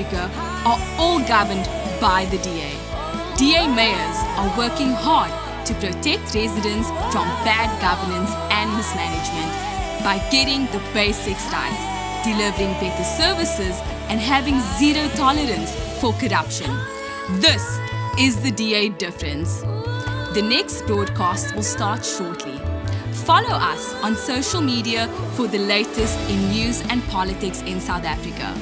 Africa are all governed by the DA. DA mayors are working hard to protect residents from bad governance and mismanagement by getting the basics right, delivering better services and having zero tolerance for corruption. This is the DA difference. The next broadcast will start shortly. Follow us on social media for the latest in news and politics in South Africa.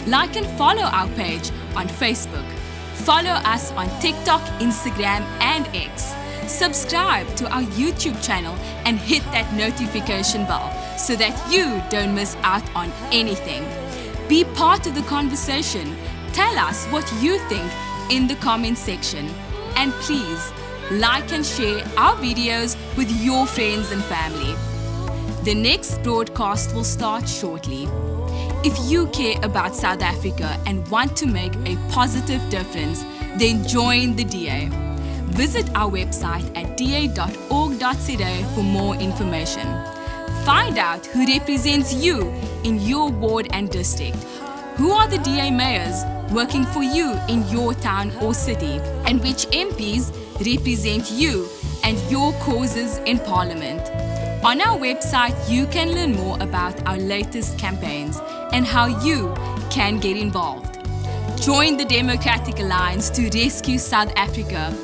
Like and follow our page on Facebook. Follow us on TikTok, Instagram and X. Subscribe to our YouTube channel and hit that notification bell so that you don't miss out on anything. Be part of the conversation. Tell us what you think in the comment section. And please, like and share our videos with your friends and family. The next broadcast will start shortly. If you care about South Africa and want to make a positive difference, then join the DA. Visit our website at da.org.za for more information. Find out who represents you in your ward and district. Who are the DA mayors working for you in your town or city, and which MPs represent you and your causes in Parliament. On our website, you can learn more about our latest campaigns and how you can get involved. Join the Democratic Alliance to rescue South Africa.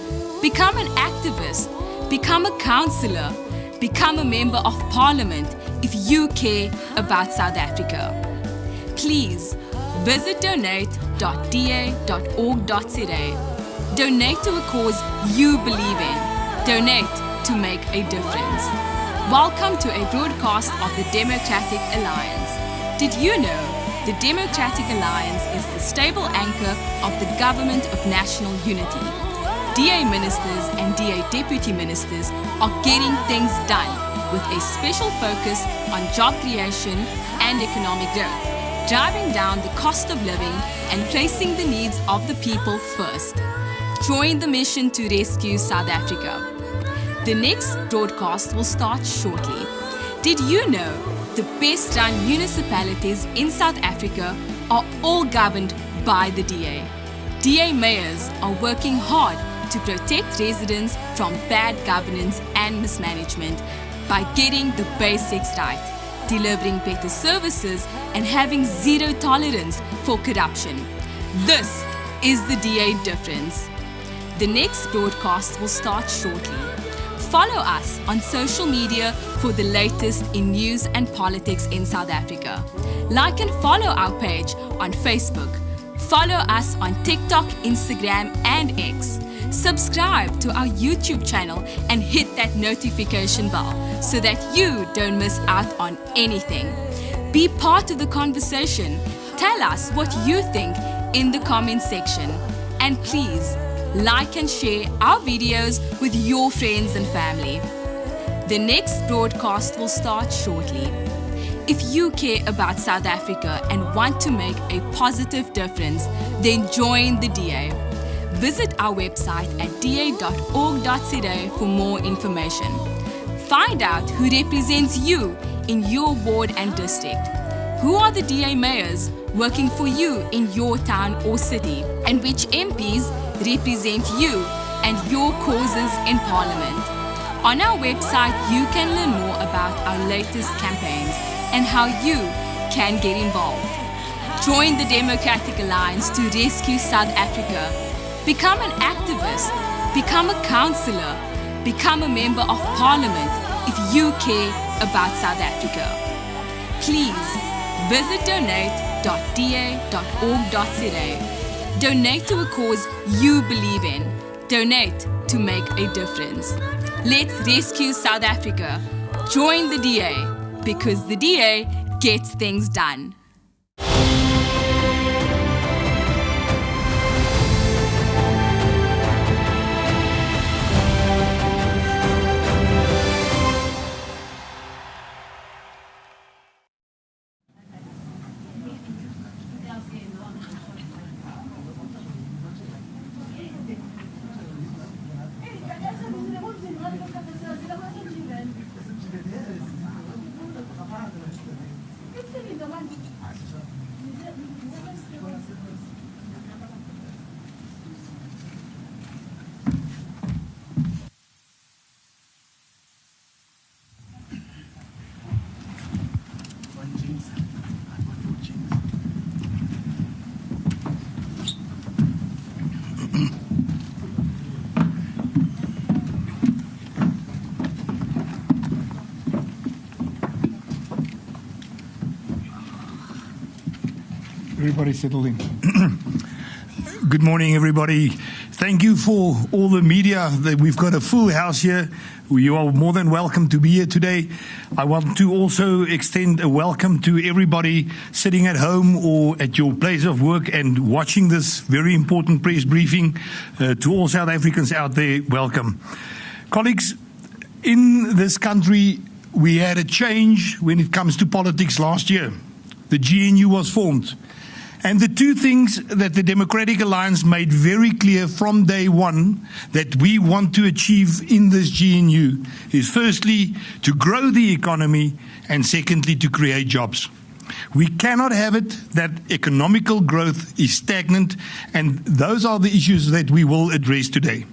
Become an activist, become a councillor, become a member of Parliament if you care about South Africa. Please visit donate.da.org.za. Donate to a cause you believe in. Donate to make a difference. Welcome to a broadcast of the Democratic Alliance. Did you know the Democratic Alliance is the stable anchor of the Government of National Unity? DA ministers and DA deputy ministers are getting things done with a special focus on job creation and economic growth, driving down the cost of living and placing the needs of the people first. Join the mission to rescue South Africa. The next broadcast will start shortly. Did you know the best run municipalities in South Africa are all governed by the DA? DA mayors are working hard to protect residents from bad governance and mismanagement by getting the basics right, delivering better services and having zero tolerance for corruption. This is the DA difference. The next broadcast will start shortly. Follow us on social media for the latest in news and politics in South Africa. Like and follow our page on Facebook. Follow us on TikTok, Instagram and X. Subscribe to our YouTube channel and hit that notification bell so that you don't miss out on anything. Be part of the conversation. Tell us what you think in the comment section. And please, like and share our videos with your friends and family. The next broadcast will start shortly. If you care about South Africa and want to make a positive difference, then join the DA. Visit our website at da.org.za for more information. Find out who represents you in your ward and district. Who are the DA mayors working for you in your town or city, and which MPs represent you and your causes in Parliament. On our website, you can learn more about our latest campaigns and how you can get involved. Join the Democratic Alliance to rescue South Africa. Become an activist, become a councillor, become a member of Parliament if you care about South Africa. Please visit donate.da.org.za. Donate to a cause you believe in. Donate to make a difference. Let's rescue South Africa. Join the DA, because the DA gets things done. Everybody settle in. Good morning, everybody. Thank you for all the media. We've got a full house here. You are more than welcome to be here today. I want to also extend a welcome to everybody sitting at home or at your place of work and watching this very important press briefing. To all South Africans out there, welcome. Colleagues, in this country, we had a change when it comes to politics last year. The GNU was formed. And the two things that the Democratic Alliance made very clear from day one that we want to achieve in this GNU is firstly to grow the economy and secondly to create jobs. We cannot have it that economical growth is stagnant, and those are the issues that we will address today.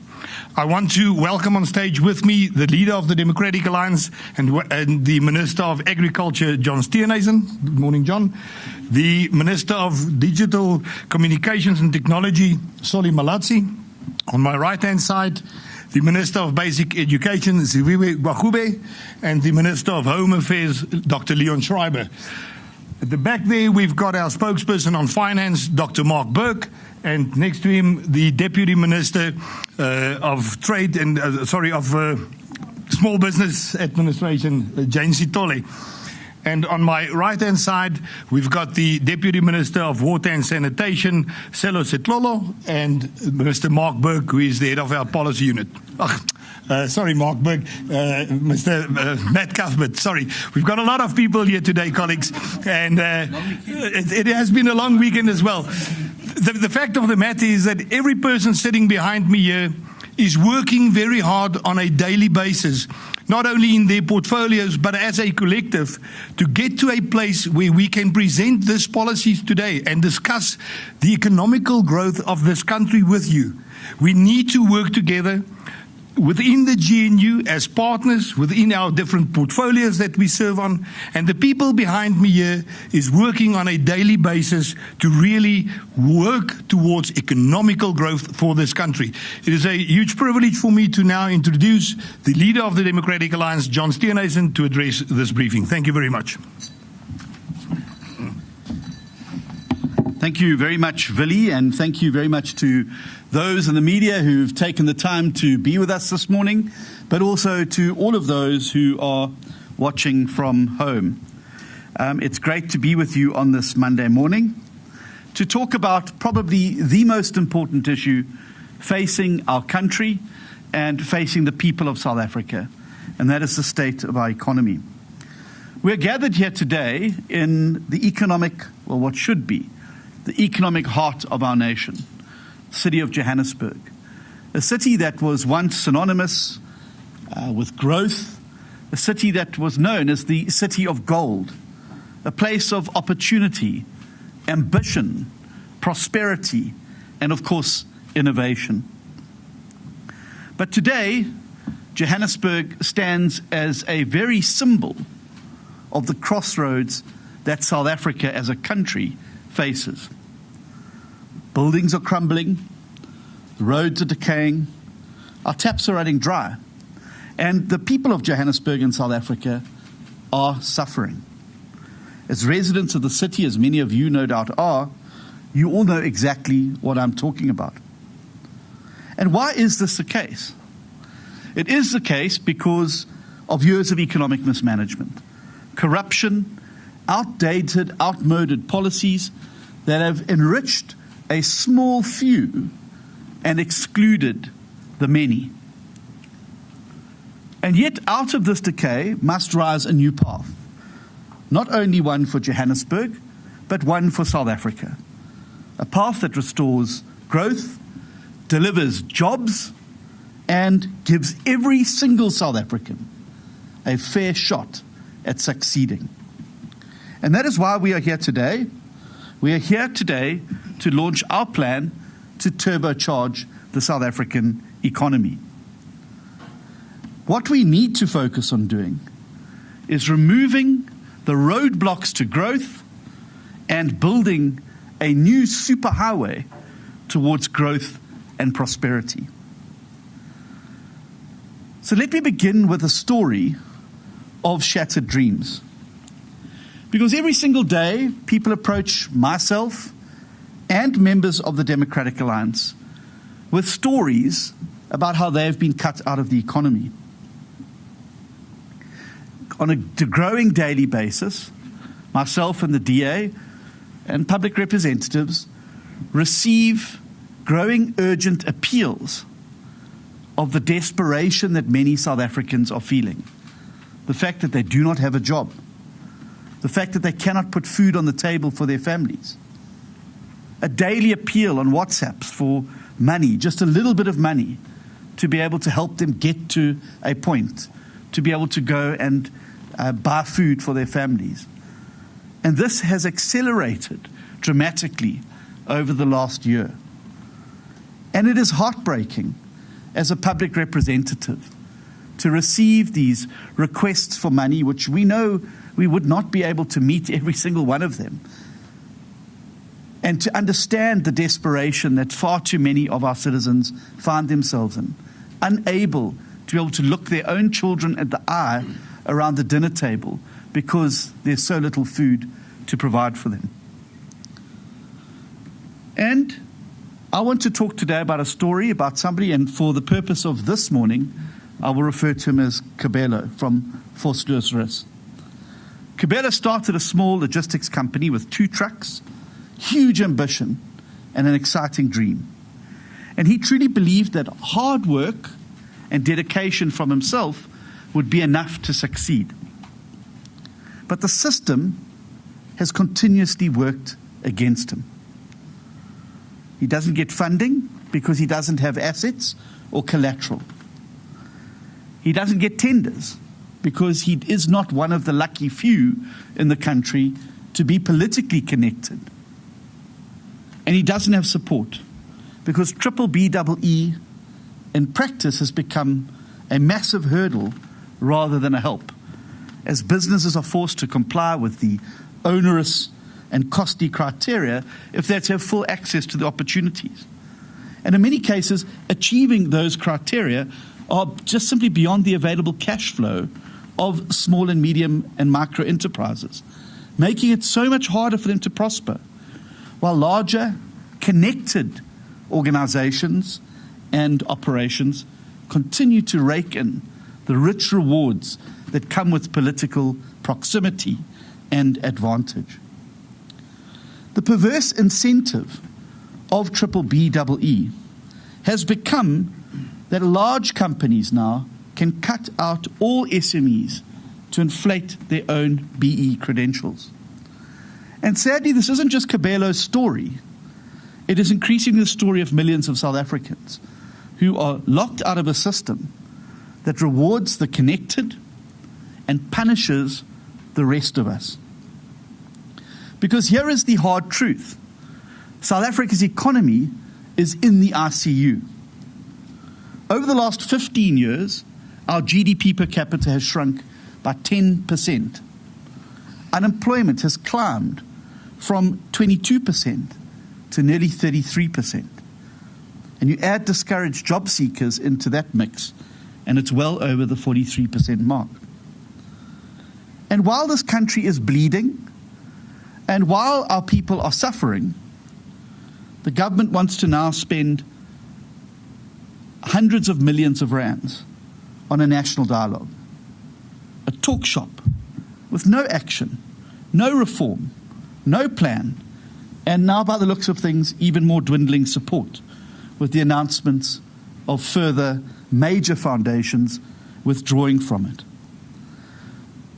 I want to welcome on stage with me the leader of the Democratic Alliance and the Minister of Agriculture, John Steenhuisen. Good morning, John. The Minister of Digital Communications and Technology, Solly Malatsi. On my right-hand side, the Minister of Basic Education, Ziviwe Gwagube, and the Minister of Home Affairs, Dr. Leon Schreiber. At the back there, we've got our spokesperson on finance, Dr. Mark Burke, and next to him, the Deputy Minister of Trade and Small Business Administration, Jane Sitole. And on my right-hand side, we've got the Deputy Minister of Water and Sanitation, Selo Setlolo, and Mr. Mark Burke, who is the head of our policy unit. Sorry, Mark Burke, Mr. Matt Cuthbert, sorry. We've got a lot of people here today, colleagues, and it has been a long weekend as well. The fact of the matter is that every person sitting behind me here is working very hard on a daily basis, not only in their portfolios, but as a collective, to get to a place where we can present these policies today and discuss the economical growth of this country with you. We need to work together within the GNU as partners within our different portfolios that we serve on, and the people behind me here is working on a daily basis to really work towards economical growth for this country. It is a huge privilege for me to now introduce the leader of the Democratic Alliance, John Steenhuisen, to address this briefing. Thank you very much. Thank you very much, Willie, and thank you very much to those in the media who've taken the time to be with us this morning, but also to all of those who are watching from home. It's great to be with you on this Monday morning to talk about probably the most important issue facing our country and facing the people of South Africa, and that is the state of our economy. We're gathered here today in the what should be the economic heart of our nation, the city of Johannesburg, a city that was once synonymous with growth, a city that was known as the city of gold, a place of opportunity, ambition, prosperity, and of course, innovation. But today, Johannesburg stands as a very symbol of the crossroads that South Africa as a country faces. Buildings are crumbling, the roads are decaying, our taps are running dry, and the people of Johannesburg and South Africa are suffering. As residents of the city, as many of you no doubt are, you all know exactly what I'm talking about. And why is this the case? It is the case because of years of economic mismanagement, corruption, outdated, outmoded policies that have enriched a small few and excluded the many. And yet out of this decay must rise a new path, not only one for Johannesburg, but one for South Africa, a path that restores growth, delivers jobs, and gives every single South African a fair shot at succeeding. And that is why we are here today. We are here today to launch our plan to turbocharge the South African economy. What we need to focus on doing is removing the roadblocks to growth and building a new superhighway towards growth and prosperity. So let me begin with a story of shattered dreams. Because every single day, people approach myself and members of the Democratic Alliance with stories about how they have been cut out of the economy. On a growing daily basis, myself and the DA and public representatives receive growing urgent appeals of the desperation that many South Africans are feeling. The fact that they do not have a job. The fact that they cannot put food on the table for their families. A daily appeal on WhatsApps for money, just a little bit of money, to be able to help them get to a point, to be able to go and buy food for their families. And this has accelerated dramatically over the last year. And it is heartbreaking as a public representative to receive these requests for money, which we know we would not be able to meet every single one of them, and to understand the desperation that far too many of our citizens find themselves in, unable to be able to look their own children in the eye around the dinner table because there's so little food to provide for them. And I want to talk today about a story about somebody, and for the purpose of this morning, I will refer to him as Cabela from Forstloosrus. Cabela started a small logistics company with 2 trucks, huge ambition, and an exciting dream. And he truly believed that hard work and dedication from himself would be enough to succeed. But the system has continuously worked against him. He doesn't get funding because he doesn't have assets or collateral. He doesn't get tenders because he is not one of the lucky few in the country to be politically connected. And he doesn't have support because BBBEE in practice has become a massive hurdle rather than a help, as businesses are forced to comply with the onerous and costly criteria if they're to have full access to the opportunities. And in many cases, achieving those criteria are just simply beyond the available cash flow of small and medium and micro enterprises, making it so much harder for them to prosper, while larger, connected organizations and operations continue to rake in the rich rewards that come with political proximity and advantage. The perverse incentive of BBBEE has become that large companies now can cut out all SMEs to inflate their own BE credentials. And sadly, this isn't just Cabela's story. It is increasingly the story of millions of South Africans who are locked out of a system that rewards the connected and punishes the rest of us. Because here is the hard truth. South Africa's economy is in the ICU. Over the last 15 years, our GDP per capita has shrunk by 10%. Unemployment has climbed from 22% to nearly 33%. And you add discouraged job seekers into that mix, and it's well over the 43% mark. And while this country is bleeding, and while our people are suffering, the government wants to now spend hundreds of millions of rands on a national dialogue, a talk shop with no action, no reform, no plan, and now, by the looks of things, even more dwindling support, with the announcements of further major foundations withdrawing from it.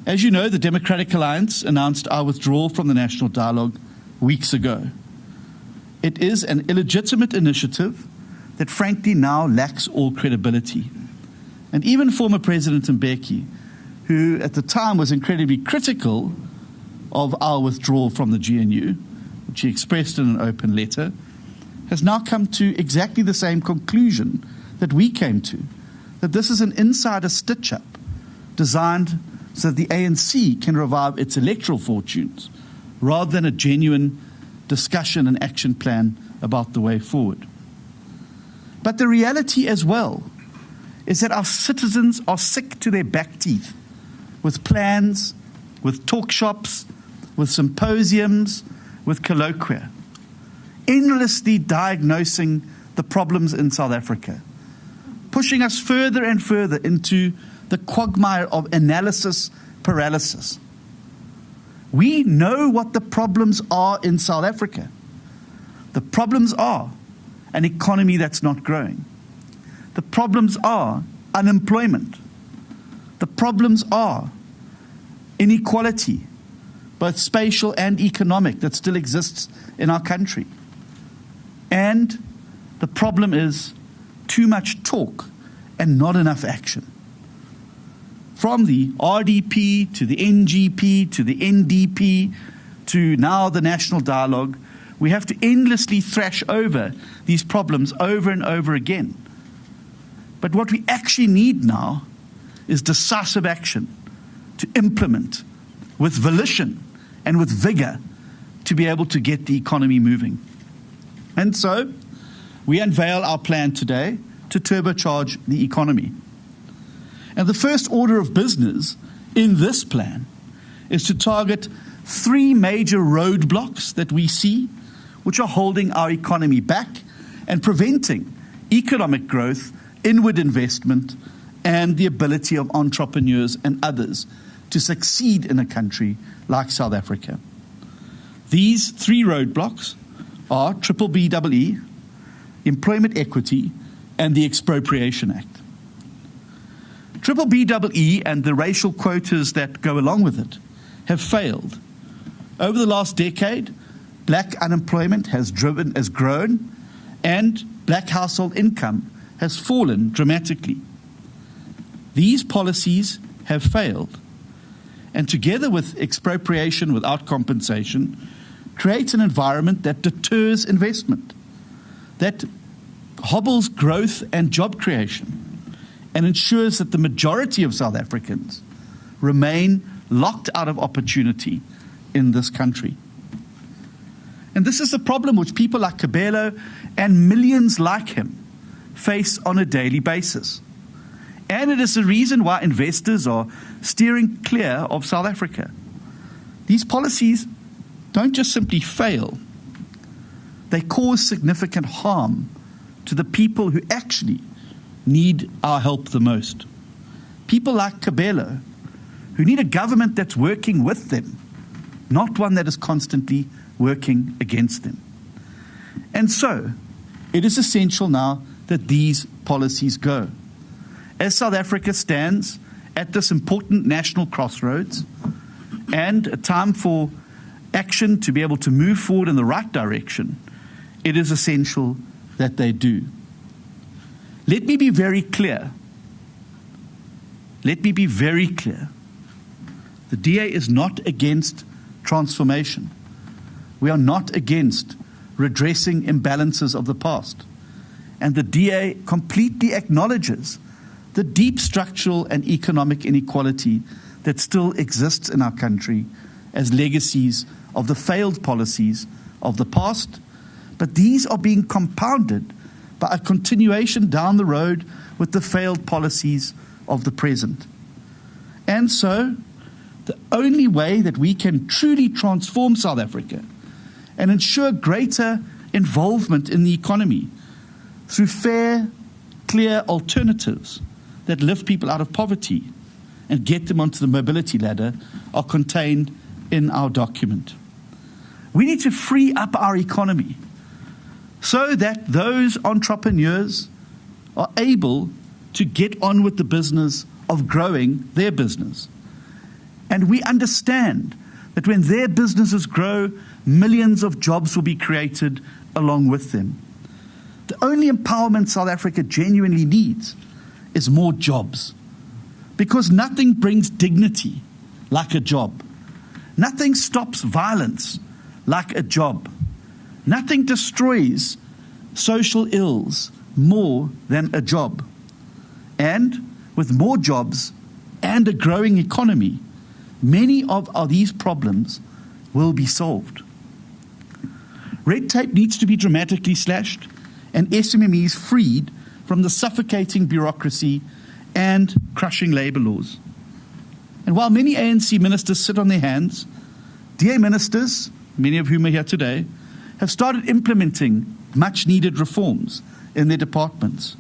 As you know, the Democratic Alliance announced our withdrawal from the national dialogue weeks ago. It is an illegitimate initiative that frankly now lacks all credibility. And even former President Mbeki, who at the time was incredibly critical of our withdrawal from the GNU, which he expressed in an open letter, has now come to exactly the same conclusion that we came to, that this is an insider stitch-up designed so that the ANC can revive its electoral fortunes rather than a genuine discussion and action plan about the way forward. But the reality as well is that our citizens are sick to their back teeth with plans, with talk shops, with symposiums, with colloquia. endlessly diagnosing the problems in South Africa, pushing us further and further into the quagmire of analysis paralysis. We know what the problems are in South Africa. The problems are an economy that's not growing. The problems are unemployment. The problems are inequality, both spatial and economic, that still exists in our country. And the problem is too much talk and not enough action. From the RDP to the NGP to the NDP to now the National Dialogue, we have to endlessly thrash over these problems over and over again. But what we actually need now is decisive action to implement with volition and with vigor to be able to get the economy moving. And so we unveil our plan today to turbocharge the economy. And the first order of business in this plan is to target 3 major roadblocks that we see, which are holding our economy back and preventing economic growth, inward investment, and the ability of entrepreneurs and others to succeed in a country like South Africa. These 3 roadblocks are BBBEE, employment equity, and the Expropriation Act. BBBEE and the racial quotas that go along with it have failed. Over the last decade, black unemployment has grown, and black household income has fallen dramatically. These policies have failed, and together with expropriation without compensation, creates an environment that deters investment, that hobbles growth and job creation, and ensures that the majority of South Africans remain locked out of opportunity in this country. And this is a problem which people like Cabela and millions like him face on a daily basis. And it is the reason why investors are steering clear of South Africa. These policies don't just simply fail, they cause significant harm to the people who actually need our help the most. People like Cabela, who need a government that's working with them, not one that is constantly working against them. And so, it is essential now that these policies go. As South Africa stands at this important national crossroads and a time for action to be able to move forward in the right direction, it is essential that they do. Let me be very clear. Let me be very clear. The DA is not against transformation. We are not against redressing imbalances of the past. And the DA completely acknowledges the deep structural and economic inequality that still exists in our country as legacies of the failed policies of the past, but these are being compounded by a continuation down the road with the failed policies of the present. And so, the only way that we can truly transform South Africa and ensure greater involvement in the economy through fair, clear alternatives that lift people out of poverty and get them onto the mobility ladder are contained in our document. We need to free up our economy so that those entrepreneurs are able to get on with the business of growing their business. And we understand that when their businesses grow, millions of jobs will be created along with them. The only empowerment South Africa genuinely needs is more jobs, because nothing brings dignity like a job. Nothing stops violence like a job. Nothing destroys social ills more than a job. And with more jobs and a growing economy, many of these problems will be solved. Red tape needs to be dramatically slashed and SMMEs freed from the suffocating bureaucracy and crushing labour laws. And while many ANC ministers sit on their hands, DA ministers, many of whom are here today, have started implementing much-needed reforms in their departments.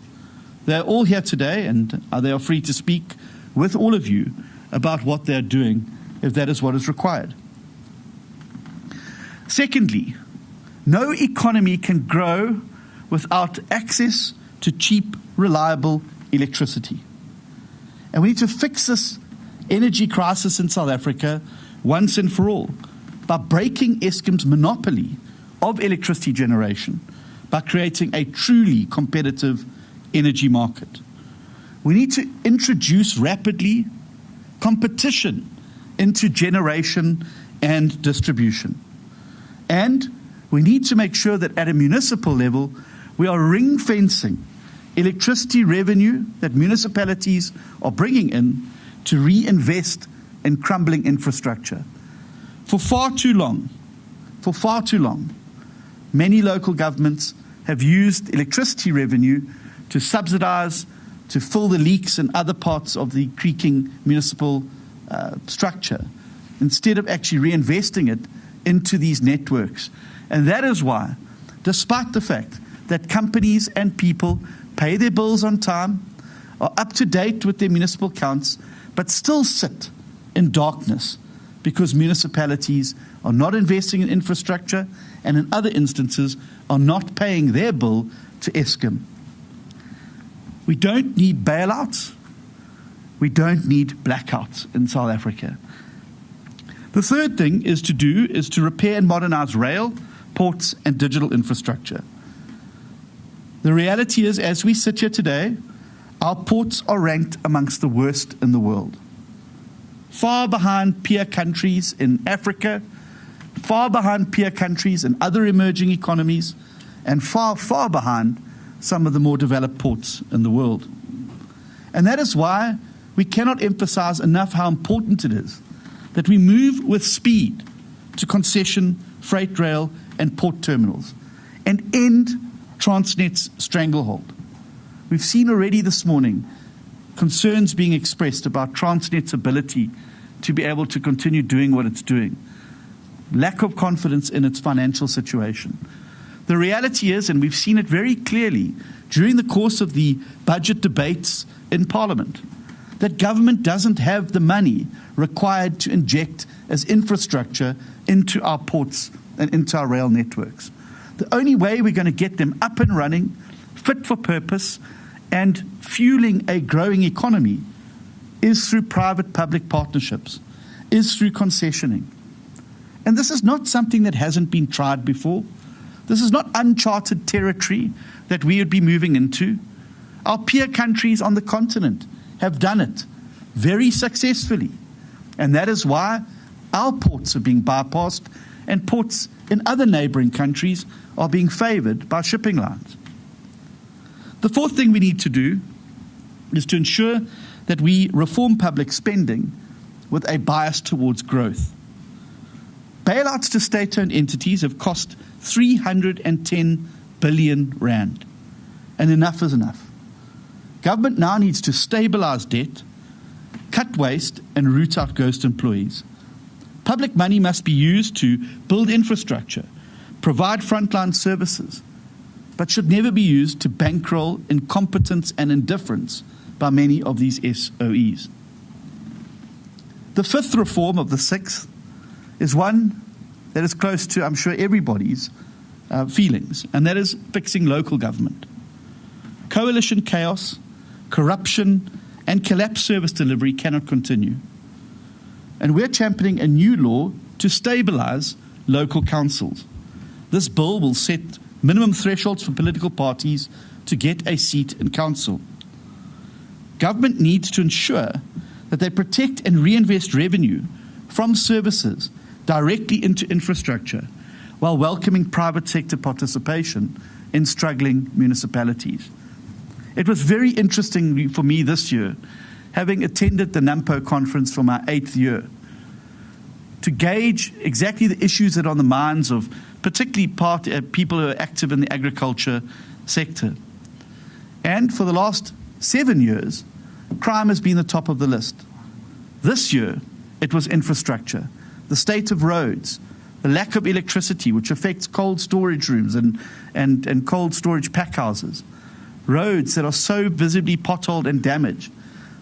They're all here today, and they are free to speak with all of you about what they're doing, if that is what is required. Secondly, no economy can grow without access to cheap, reliable electricity. And we need to fix this energy crisis in South Africa once and for all by breaking Eskom's monopoly of electricity generation, by creating a truly competitive energy market. We need to introduce rapidly competition into generation and distribution. And we need to make sure that at a municipal level, we are ring-fencing electricity revenue that municipalities are bringing in to reinvest in crumbling infrastructure. For far too long, many local governments have used electricity revenue to subsidize, to fill the leaks in other parts of the creaking municipal structure, instead of actually reinvesting it into these networks. And that is why, despite the fact that companies and people pay their bills on time, are up to date with their municipal accounts, but still sit in darkness because municipalities are not investing in infrastructure and in other instances are not paying their bill to Eskom. We don't need bailouts. We don't need blackouts in South Africa. The third thing is to repair and modernize rail, ports, and digital infrastructure. The reality is, as we sit here today, our ports are ranked amongst the worst in the world. Far behind peer countries in Africa, far behind peer countries in other emerging economies, and far, far behind some of the more developed ports in the world. And that is why we cannot emphasize enough how important it is that we move with speed to concession, freight rail, and port terminals, and end Transnet's stranglehold. We've seen already this morning concerns being expressed about Transnet's ability to be able to continue doing what it's doing. Lack of confidence in its financial situation. The reality is, and we've seen it very clearly during the course of the budget debates in Parliament, that government doesn't have the money required to inject as infrastructure into our ports and into our rail networks. The only way we're going to get them up and running, fit for purpose, and fueling a growing economy is through private-public partnerships, is through concessioning. And this is not something that hasn't been tried before. This is not uncharted territory that we would be moving into. Our peer countries on the continent have done it very successfully. And that is why our ports are being bypassed and ports in other neighboring countries are being favored by shipping lines. The fourth thing we need to do is to ensure that we reform public spending with a bias towards growth. Bailouts to state-owned entities have cost 310 billion rand, and enough is enough. Government now needs to stabilize debt, cut waste, and root out ghost employees. Public money must be used to build infrastructure, provide frontline services, but should never be used to bankroll incompetence and indifference by many of these SOEs. The fifth reform of the sixth is one that is close to, I'm sure, everybody's feelings, and that is fixing local government. Coalition chaos, corruption, and collapsed service delivery cannot continue. And we're championing a new law to stabilize local councils. This bill will set minimum thresholds for political parties to get a seat in council. Government needs to ensure that they protect and reinvest revenue from services directly into infrastructure while welcoming private sector participation in struggling municipalities. It was very interesting for me this year, having attended the NAMPO conference for my 8th year, to gauge exactly the issues that are on the minds of particularly people who are active in the agriculture sector. And for the last 7 years, crime has been the top of the list. This year, it was infrastructure, the state of roads, the lack of electricity, which affects cold storage rooms and cold storage pack houses, roads that are so visibly potholed and damaged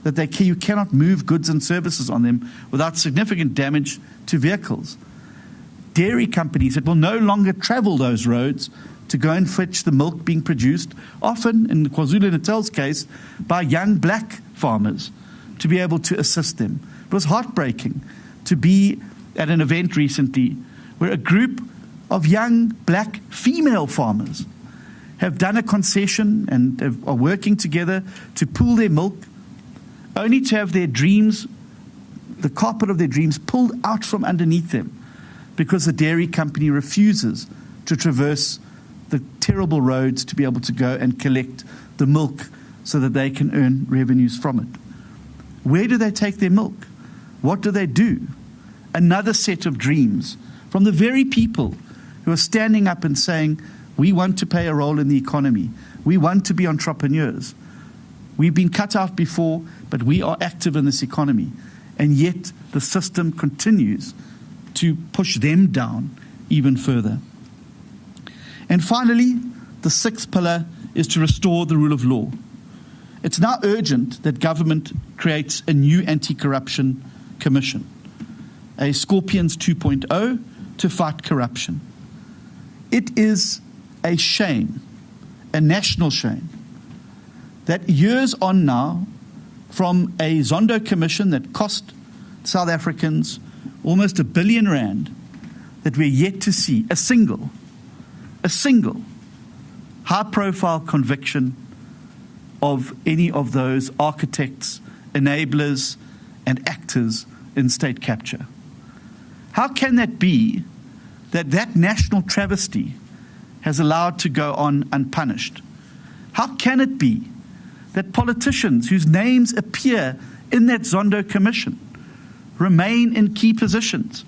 that you cannot move goods and services on them without significant damage to vehicles. Dairy companies that will no longer travel those roads to go and fetch the milk being produced, often, in KwaZulu-Natal's case, by young black farmers, to be able to assist them. It was heartbreaking to be at an event recently where a group of young black female farmers have done a concession and are working together to pool their milk, only to have their dreams, the carpet of their dreams, pulled out from underneath them because the dairy company refuses to traverse the terrible roads to be able to go and collect the milk so that they can earn revenues from it. Where do they take their milk? What do they do? Another set of dreams from the very people who are standing up and saying, we want to play a role in the economy. We want to be entrepreneurs. We've been cut out before, but we are active in this economy. And yet the system continues to push them down even further. And finally, the sixth pillar is to restore the rule of law. It's now urgent that government creates a new anti-corruption commission, a Scorpions 2.0 to fight corruption. It is a shame, a national shame, that years on now, from a Zondo commission that cost South Africans almost R1 billion, that we're yet to see a single high-profile conviction of any of those architects, enablers, and actors in state capture. How can that be that national travesty has allowed to go on unpunished? How can it be that politicians whose names appear in that Zondo commission remain in key positions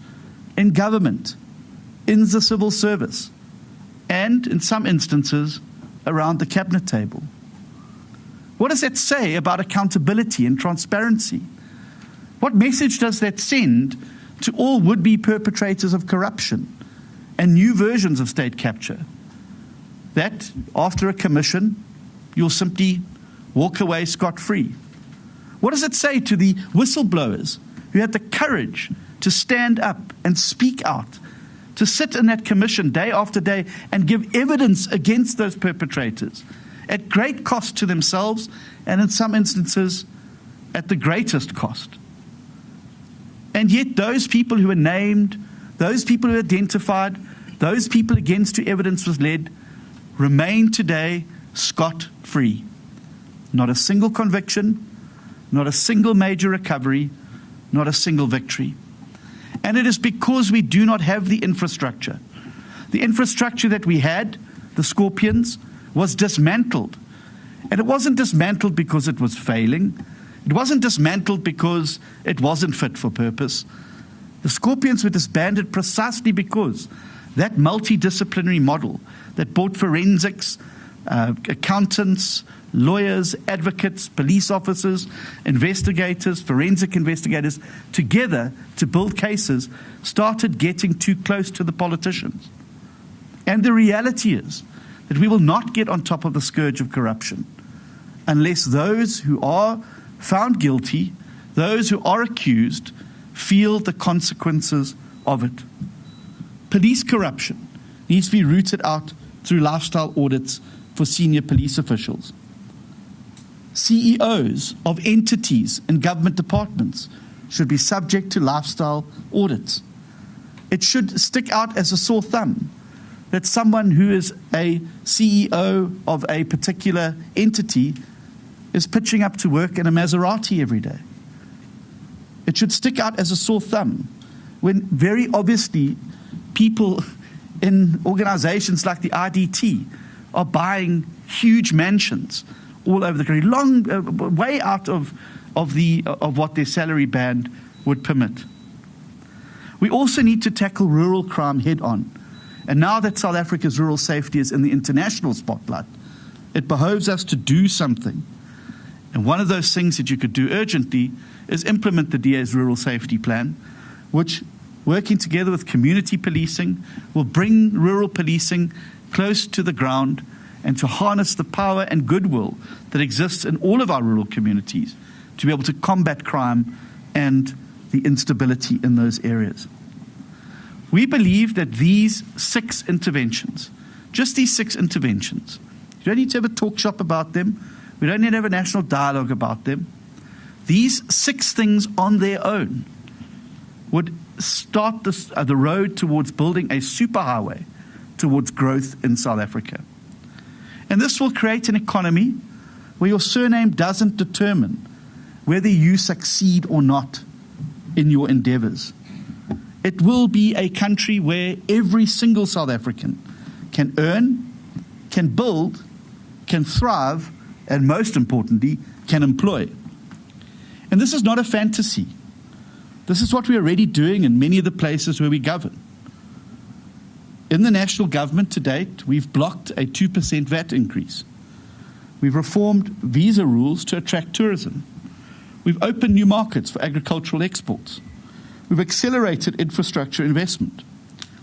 in government, in the civil service, and in some instances around the cabinet table? What does that say about accountability and transparency? What message does that send to all would-be perpetrators of corruption and new versions of state capture? That after a commission, you'll simply walk away scot-free. What does it say to the whistleblowers who had the courage to stand up and speak out, to sit in that commission day after day and give evidence against those perpetrators at great cost to themselves and in some instances at the greatest cost? And yet those people who were named, those people who were identified, those people against whom evidence was led, remain today scot-free. Not a single conviction, not a single major recovery, not a single victory. And it is because we do not have the infrastructure. The infrastructure that we had, the Scorpions, was dismantled. And it wasn't dismantled because it was failing. It wasn't dismantled because it wasn't fit for purpose. The Scorpions were disbanded precisely because that multidisciplinary model that brought forensics, accountants, lawyers, advocates, police officers, investigators, forensic investigators together to build cases started getting too close to the politicians. And the reality is that we will not get on top of the scourge of corruption unless those who are found guilty, those who are accused, feel the consequences of it. Police corruption needs to be rooted out through lifestyle audits for senior police officials. CEOs of entities and government departments should be subject to lifestyle audits. It should stick out as a sore thumb that someone who is a CEO of a particular entity is pitching up to work in a Maserati every day. It should stick out as a sore thumb when very obviously people in organizations like the IDT are buying huge mansions all over the country, long way out of what their salary band would permit. We also need to tackle rural crime head on. And now that South Africa's rural safety is in the international spotlight, it behoves us to do something. And one of those things that you could do urgently is implement the DA's rural safety plan, which working together with community policing, will bring rural policing close to the ground and to harness the power and goodwill that exists in all of our rural communities to be able to combat crime and the instability in those areas. We believe that these 6 interventions, just these 6 interventions, you don't need to have a talk shop about them, we don't need to have a national dialogue about them. These 6 things on their own would start the road towards building a superhighway towards growth in South Africa. And this will create an economy where your surname doesn't determine whether you succeed or not in your endeavors. It will be a country where every single South African can earn, can build, can thrive, and most importantly, can employ. And this is not a fantasy. This is what we're already doing in many of the places where we govern. In the national government to date, we've blocked a 2% VAT increase. We've reformed visa rules to attract tourism. We've opened new markets for agricultural exports. We've accelerated infrastructure investment.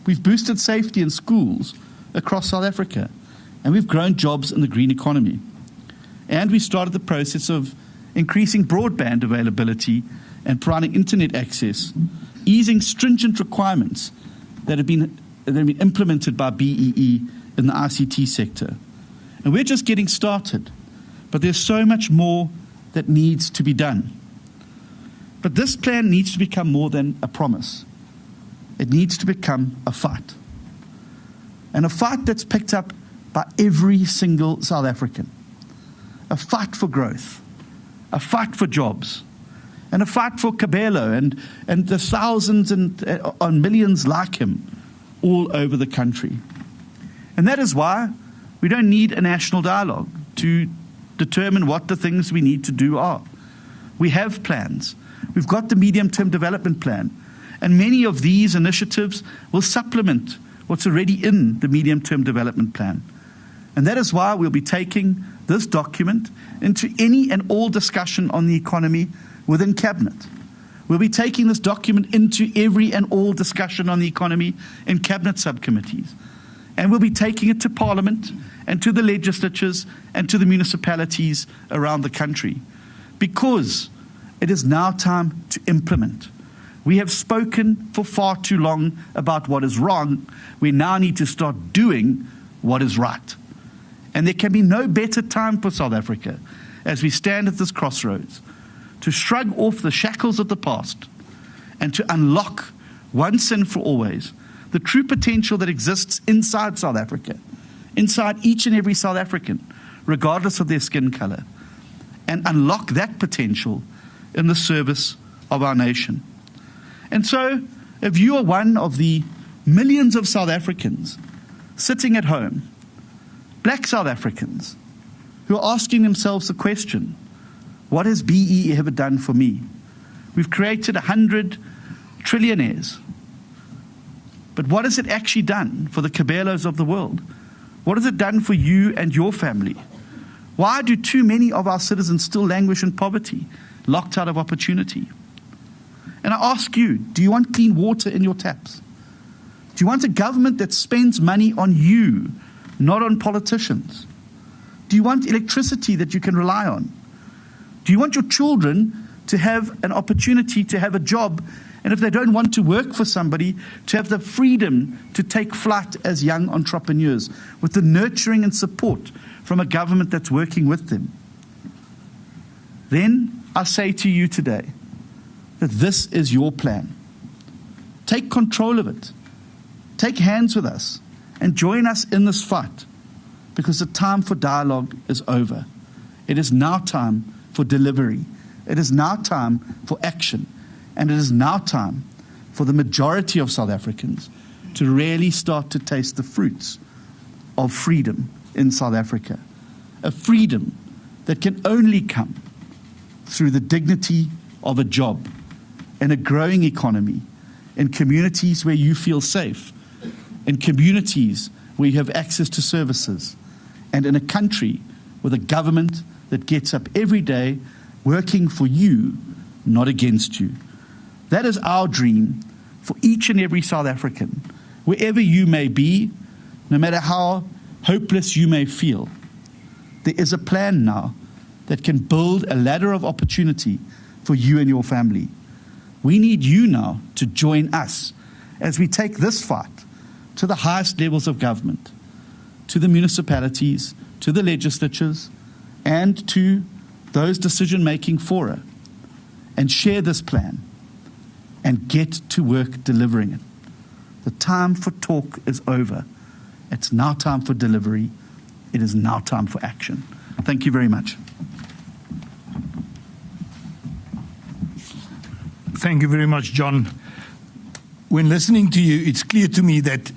We've boosted safety in schools across South Africa. And we've grown jobs in the green economy. And we started the process of increasing broadband availability and providing internet access, easing stringent requirements that have been implemented by BEE in the ICT sector. And we're just getting started, but there's so much more that needs to be done. But this plan needs to become more than a promise. It needs to become a fight. And a fight that's picked up by every single South African. A fight for growth, a fight for jobs, and a fight for Cabela and the thousands and millions like him all over the country. And that is why we don't need a national dialogue to determine what the things we need to do are. We have plans. We've got the medium-term development plan. And many of these initiatives will supplement what's already in the medium-term development plan. And that is why we'll be taking this document into any and all discussion on the economy within Cabinet. We'll be taking this document into every and all discussion on the economy in Cabinet subcommittees. And we'll be taking it to Parliament and to the legislatures and to the municipalities around the country. Because it is now time to implement. We have spoken for far too long about what is wrong. We now need to start doing what is right. And there can be no better time for South Africa as we stand at this crossroads to shrug off the shackles of the past and to unlock once and for always the true potential that exists inside South Africa, inside each and every South African, regardless of their skin color, and unlock that potential in the service of our nation. And so, if you are one of the millions of South Africans sitting at home, black South Africans, who are asking themselves the question, what has BEE ever done for me? We've created 100 trillionaires. But what has it actually done for the Cabelas of the world? What has it done for you and your family? Why do too many of our citizens still languish in poverty, locked out of opportunity? And I ask you, do you want clean water in your taps? Do you want a government that spends money on you, not on politicians? Do you want electricity that you can rely on? Do you want your children to have an opportunity to have a job, and if they don't want to work for somebody, to have the freedom to take flight as young entrepreneurs with the nurturing and support from a government that's working with them? Then I say to you today that this is your plan. Take control of it. Take hands with us and join us in this fight, because the time for dialogue is over. It is now time for delivery. It is now time for action. And it is now time for the majority of South Africans to really start to taste the fruits of freedom in South Africa. A freedom that can only come through the dignity of a job in a growing economy, in communities where you feel safe, in communities where you have access to services, and in a country with a government that gets up every day working for you, not against you. That is our dream. for each and every South African, wherever you may be, no matter how hopeless you may feel. There is a plan now that can build a ladder of opportunity for you and your family. We need you now to join us as we take this fight to the highest levels of government, to the municipalities, to the legislatures, and to those decision-making fora, and share this plan and get to work delivering it. The time for talk is over. It's now time for delivery. It is now time for action. Thank you very much. Thank you very much, John. When listening to you, it's clear to me that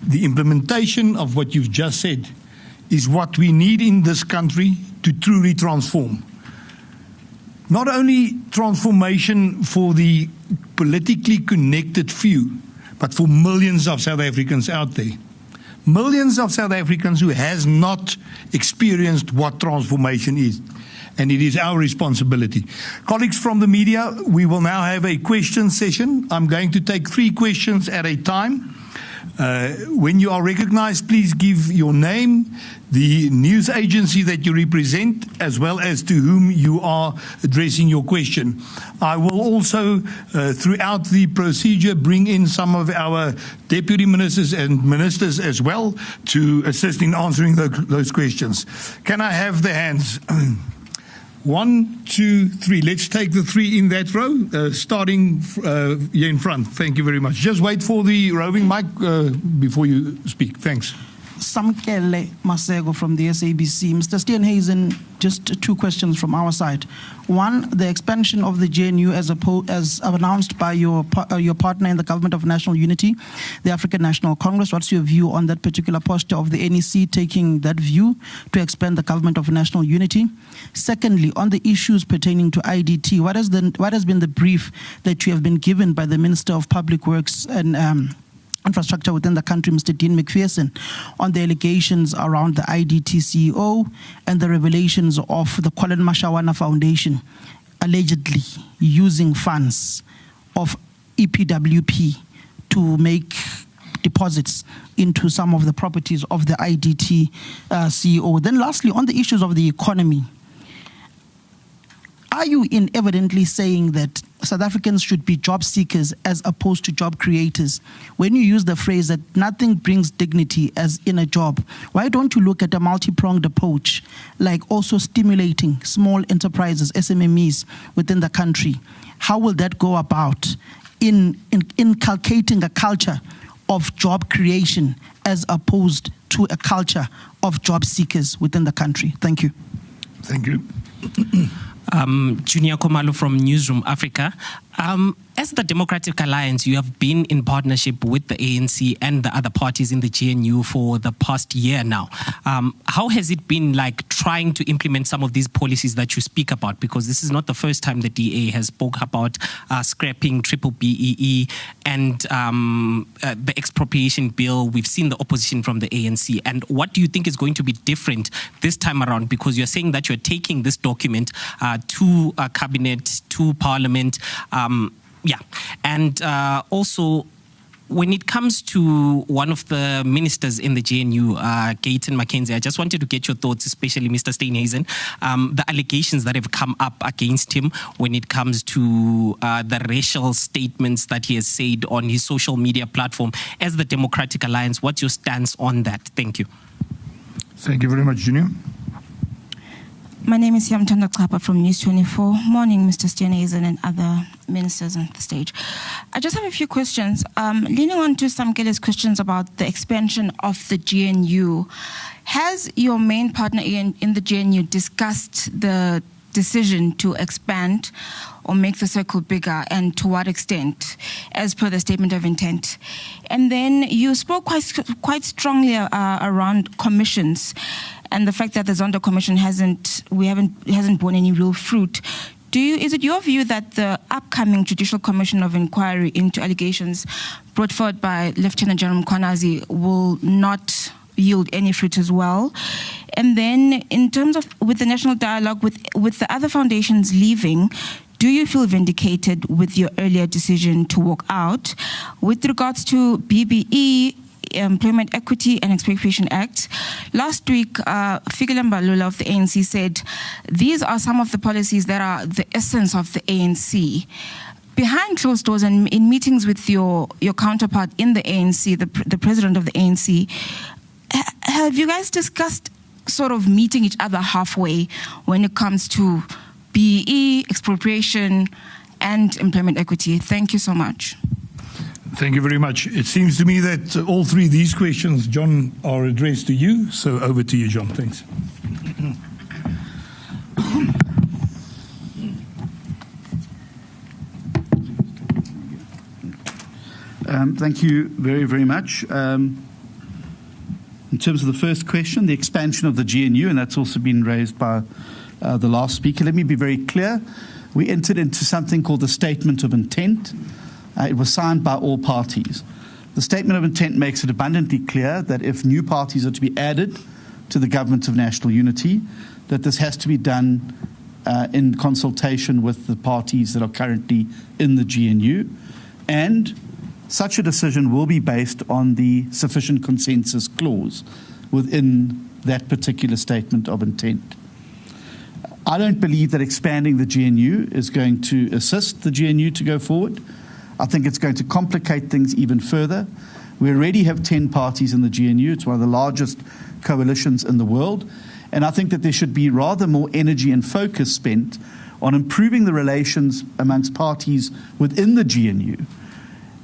the implementation of what you've just said is what we need in this country to truly transform. Not only transformation for the politically connected few, but for millions of South Africans out there. Millions of South Africans who has not experienced what transformation is. And it is our responsibility. Colleagues from the media, we will now have a question session. I'm going to take 3 questions at a time. When you are recognized, please give your name, the news agency that you represent, as well as to whom you are addressing your question. I will also, throughout the procedure, bring in some of our deputy ministers and ministers as well to assist in answering those questions. Can I have the hands? 1, 2, 3. Let's take the 3 in that row, starting here in front. Thank you very much. Just wait for the roving mic before you speak. Thanks. Samkele Masego from the SABC. Mr. Steenhuisen, just 2 questions from our side. 1, the expansion of the GNU as announced by your partner in the Government of National Unity, the African National Congress. What's your view on that particular posture of the NEC taking that view to expand the Government of National Unity? Secondly, on the issues pertaining to IDT, what has been the brief that you have been given by the Minister of Public Works and Infrastructure within the country, Mr. Dean McPherson, on the allegations around the IDT CEO and the revelations of the Colin Mashawana Foundation allegedly using funds of EPWP to make deposits into some of the properties of the IDT CEO. Then lastly, on the issues of the economy, are you evidently saying that South Africans should be job seekers as opposed to job creators? When you use the phrase that nothing brings dignity as in a job, why don't you look at a multi-pronged approach, like also stimulating small enterprises, SMMEs within the country? How will that go about in inculcating a culture of job creation as opposed to a culture of job seekers within the country? Thank you. Thank you. Junior Kumalo from Newsroom Africa. As the Democratic Alliance, you have been in partnership with the ANC and the other parties in the GNU for the past year now. How has it been like trying to implement some of these policies that you speak about? Because this is not the first time the DA has spoke about scrapping BBBEE and the expropriation bill. We've seen the opposition from the ANC. And what do you think is going to be different this time around? Because you're saying that you're taking this document to cabinet, to parliament. And also, when it comes to one of the ministers in the GNU, Gayton Mackenzie, I just wanted to get your thoughts, especially Mr. Steenhuisen, the allegations that have come up against him when it comes to the racial statements that he has said on his social media platform. As the Democratic Alliance, what's your stance on that? Thank you. Thank you very much, Junior. My name is Yamtanda Kapa from News24 Morning, Mr. Steenhuisen and other ministers on the stage. I just have a few questions. Leaning on to Samkele's questions about the expansion of the GNU, has your main partner in the GNU discussed the decision to expand or make the circle bigger, and to what extent, as per the statement of intent? And then you spoke quite strongly around commissions and the fact that the Zondo Commission hasn't borne any real fruit. Is it your view that the upcoming Judicial Commission of Inquiry into allegations brought forward by Lieutenant General Mkhwanazi will not yield any fruit as well? And then in terms of with the national dialogue, with the other foundations leaving, do you feel vindicated with your earlier decision to walk out? With regards to BBE, Employment Equity and Expropriation Act, last week, Fikile Mbalula of the ANC said, these are some of the policies that are the essence of the ANC. Behind closed doors and in meetings with your counterpart in the ANC, the president of the ANC, have you guys discussed sort of meeting each other halfway when it comes to BEE, expropriation, and employment equity? Thank you so much. Thank you very much. It seems to me that all three of these questions, John, are addressed to you. So over to you, John. Thanks. Thank you very, very much. In terms of the first question, the expansion of the GNU, and that's also been raised by the last speaker, let me be very clear. We entered into something called the Statement of Intent. It was signed by all parties. The Statement of Intent makes it abundantly clear that if new parties are to be added to the Government of National Unity, that this has to be done in consultation with the parties that are currently in the GNU, and such a decision will be based on the sufficient consensus clause within that particular Statement of Intent. I don't believe that expanding the GNU is going to assist the GNU to go forward. I think it's going to complicate things even further. We already have 10 parties in the GNU. It's one of the largest coalitions in the world. And I think that there should be rather more energy and focus spent on improving the relations amongst parties within the GNU,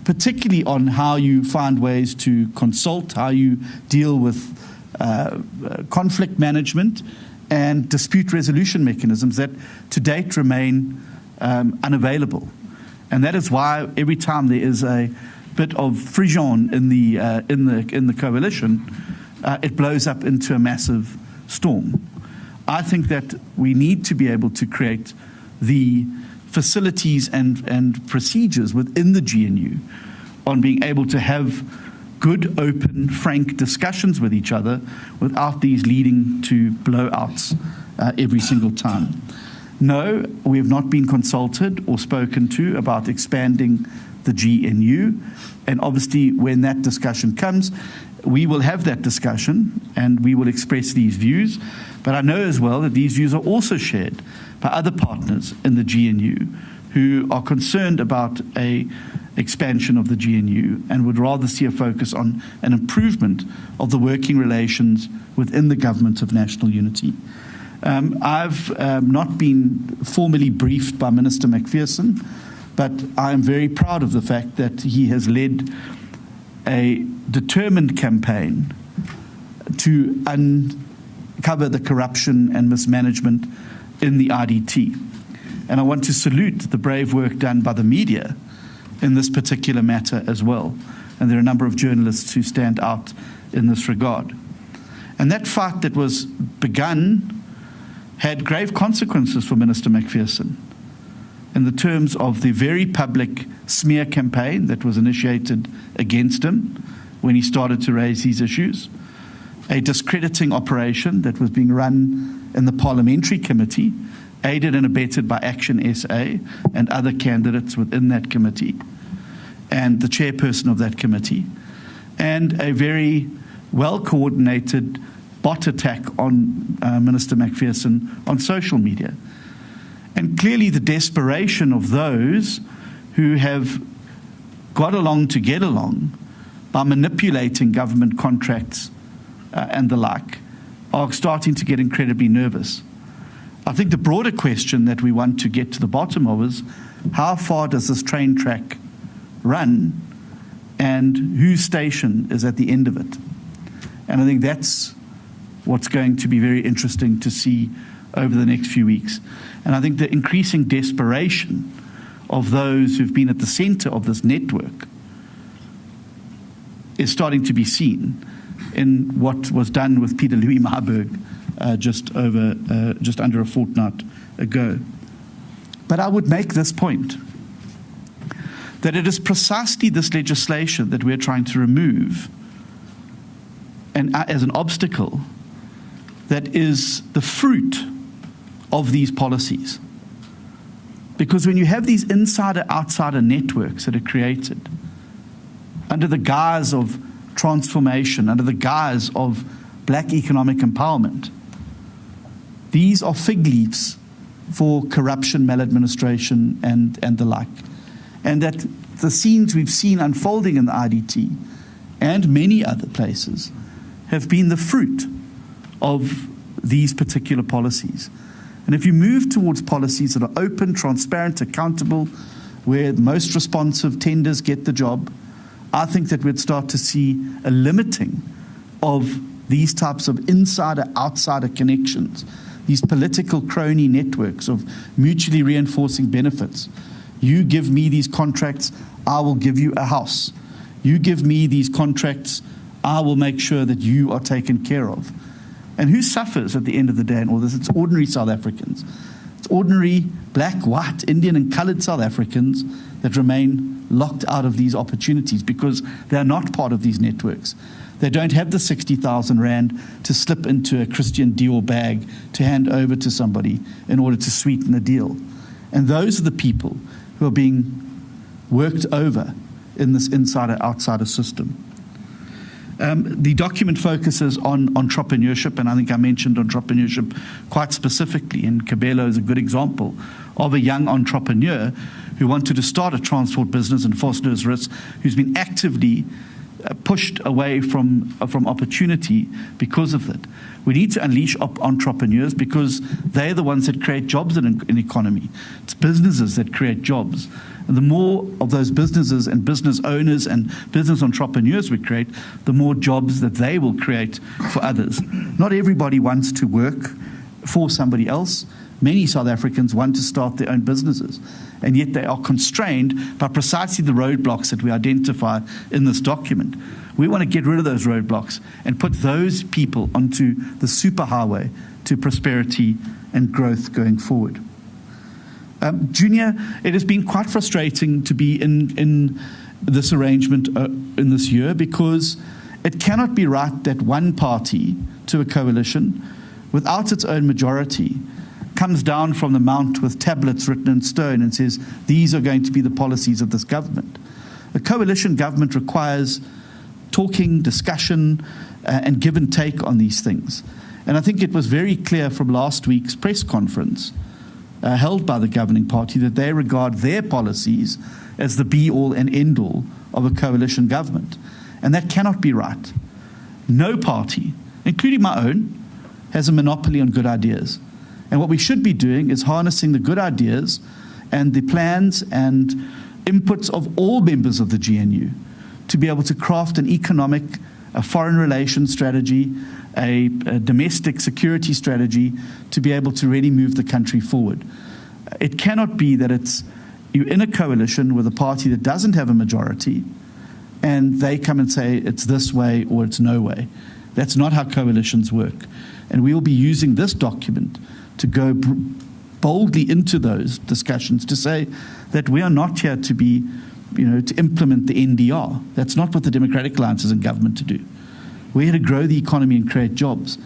particularly on how you find ways to consult, how you deal with conflict management and dispute resolution mechanisms that to date remain unavailable. And that is why every time there is a bit of frisson in the coalition, it blows up into a massive storm. I think that we need to be able to create the facilities and procedures within the GNU on being able to have good, open, frank discussions with each other without these leading to blowouts every single time. No, we have not been consulted or spoken to about expanding the GNU, and obviously when that discussion comes, we will have that discussion and we will express these views, but I know as well that these views are also shared by other partners in the GNU who are concerned about an expansion of the GNU and would rather see a focus on an improvement of the working relations within the Government of National Unity. I've not been formally briefed by Minister McPherson, but I am very proud of the fact that he has led a determined campaign to uncover the corruption and mismanagement in the IDT. And I want to salute the brave work done by the media in this particular matter as well. And there are a number of journalists who stand out in this regard. And that fight that was begun had grave consequences for Minister McPherson in the terms of the very public smear campaign that was initiated against him when he started to raise these issues, a discrediting operation that was being run in the parliamentary committee, aided and abetted by Action SA and other candidates within that committee, and the chairperson of that committee, and a very well-coordinated bot attack on Minister McPherson on social media. And clearly the desperation of those who have got along to get along by manipulating government contracts and the like are starting to get incredibly nervous. I think the broader question that we want to get to the bottom of is how far does this train track run and whose station is at the end of it? And I think that's what's going to be very interesting to see over the next few weeks. And I think the increasing desperation of those who've been at the center of this network is starting to be seen in what was done with Peter Louis Marburg just under a fortnight ago. But I would make this point, that it is precisely this legislation that we're trying to remove and as an obstacle that is the fruit of these policies. Because when you have these insider-outsider networks that are created under the guise of transformation, under the guise of black economic empowerment, these are fig leaves for corruption, maladministration, and the like. And that the scenes we've seen unfolding in the IDT and many other places have been the fruit of these particular policies. And if you move towards policies that are open, transparent, accountable, where most responsive tenders get the job, I think that we'd start to see a limiting of these types of insider-outsider connections, these political crony networks of mutually reinforcing benefits. You give me these contracts, I will give you a house. You give me these contracts, I will make sure that you are taken care of. And who suffers at the end of the day in all this? It's ordinary South Africans. It's ordinary black, white, Indian and coloured South Africans that remain locked out of these opportunities because they're not part of these networks. They don't have the 60,000 Rand to slip into a Christian Dior bag to hand over to somebody in order to sweeten a deal. And those are the people who are being worked over in this insider-outsider system. The document focuses on entrepreneurship, and I think I mentioned entrepreneurship quite specifically, and Cabela is a good example of a young entrepreneur who wanted to start a transport business in Vosloorus Rus, who's been actively pushed away from opportunity because of that. We need to unleash entrepreneurs because they're the ones that create jobs in an economy. It's businesses that create jobs. And the more of those businesses and business owners and business entrepreneurs we create, the more jobs that they will create for others. Not everybody wants to work for somebody else. Many South Africans want to start their own businesses, and yet they are constrained by precisely the roadblocks that we identify in this document. We want to get rid of those roadblocks and put those people onto the superhighway to prosperity and growth going forward. Junior, it has been quite frustrating to be in this arrangement in this year because it cannot be right that one party to a coalition, without its own majority, comes down from the mount with tablets written in stone and says, these are going to be the policies of this government. A coalition government requires talking, discussion, and give and take on these things. And I think it was very clear from last week's press conference held by the governing party that they regard their policies as the be-all and end-all of a coalition government. And that cannot be right. No party, including my own, has a monopoly on good ideas. And what we should be doing is harnessing the good ideas and the plans and inputs of all members of the GNU to be able to craft an economic, a foreign relations strategy, a domestic security strategy to be able to really move the country forward. It cannot be that you're in a coalition with a party that doesn't have a majority and they come and say it's this way or it's no way. That's not how coalitions work. And we will be using this document to go boldly into those discussions to say that we are not here to be, to implement the NDR. That's not what the Democratic Alliance is in government to do. We're here to grow the economy and create jobs.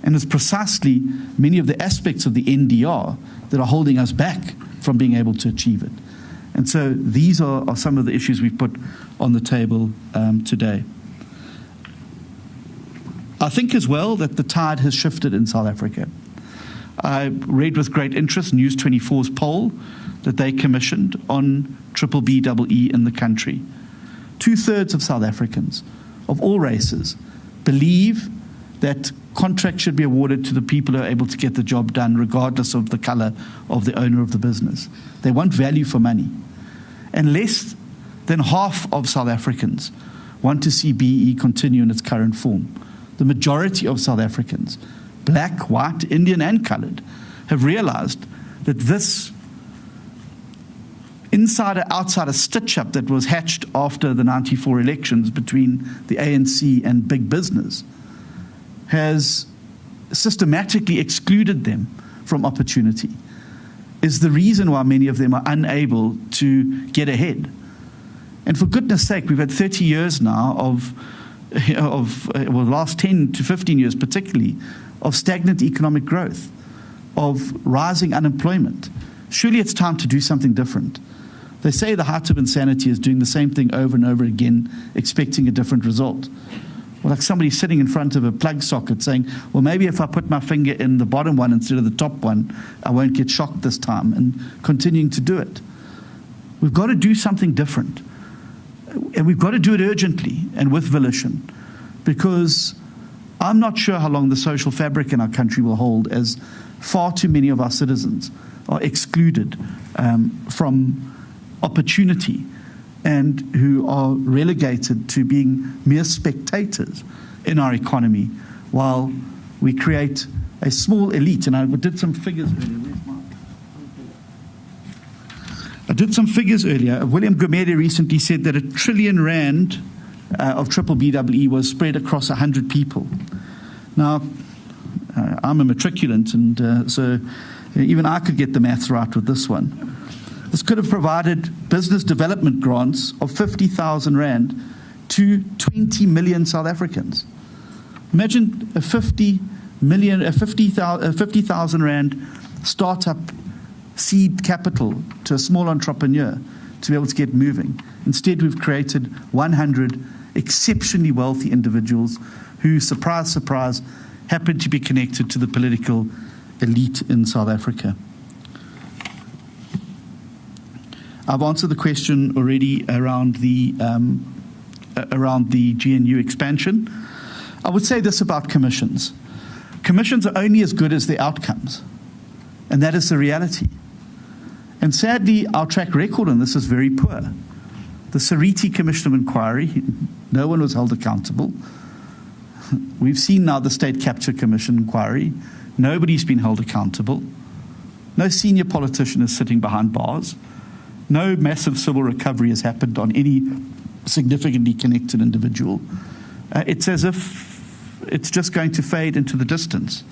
And it's precisely many of the aspects of the NDR that are holding us back from being able to achieve it. And so these are some of the issues we've put on the table today. I think as well that the tide has shifted in South Africa. I read with great interest News24's poll that they commissioned on BBBEE in the country. 2/3 of South Africans of all races believe that contracts should be awarded to the people who are able to get the job done regardless of the colour of the owner of the business. They want value for money. And less than half of South Africans want to see BEE continue in its current form. The majority of South Africans, black, white, Indian and coloured, have realised that this insider-outsider stitch-up that was hatched after the 94 elections between the ANC and big business has systematically excluded them from opportunity, is the reason why many of them are unable to get ahead. And for goodness sake, we've had 30 years now of the last 10 to 15 years particularly, of stagnant economic growth, of rising unemployment. Surely it's time to do something different. They say the height of insanity is doing the same thing over and over again, expecting a different result. Or like somebody sitting in front of a plug socket saying, well, maybe if I put my finger in the bottom one instead of the top one, I won't get shocked this time, and continuing to do it. We've got to do something different. And we've got to do it urgently and with volition, because I'm not sure how long the social fabric in our country will hold, as far too many of our citizens are excluded from opportunity and who are relegated to being mere spectators in our economy while we create a small elite. And I did some figures earlier. William Gumede recently said that R1 trillion of triple BEE was spread across 100 people. Now, I'm a matriculant, and so even I could get the maths right with this one. This could have provided business development grants of 50,000 rand to 20 million South Africans. Imagine a 50,000 rand startup seed capital to a small entrepreneur to be able to get moving. Instead, we've created 100 exceptionally wealthy individuals who, surprise, surprise, happen to be connected to the political elite in South Africa. I've answered the question already around the GNU expansion. I would say this about commissions. Commissions are only as good as their outcomes, and that is the reality. And sadly, our track record on this is very poor. The Sariti Commission of Inquiry, no one was held accountable. We've seen now the State Capture Commission inquiry. Nobody's been held accountable. No senior politician is sitting behind bars. No massive civil recovery has happened on any significantly connected individual. It's as if it's just going to fade into the distance.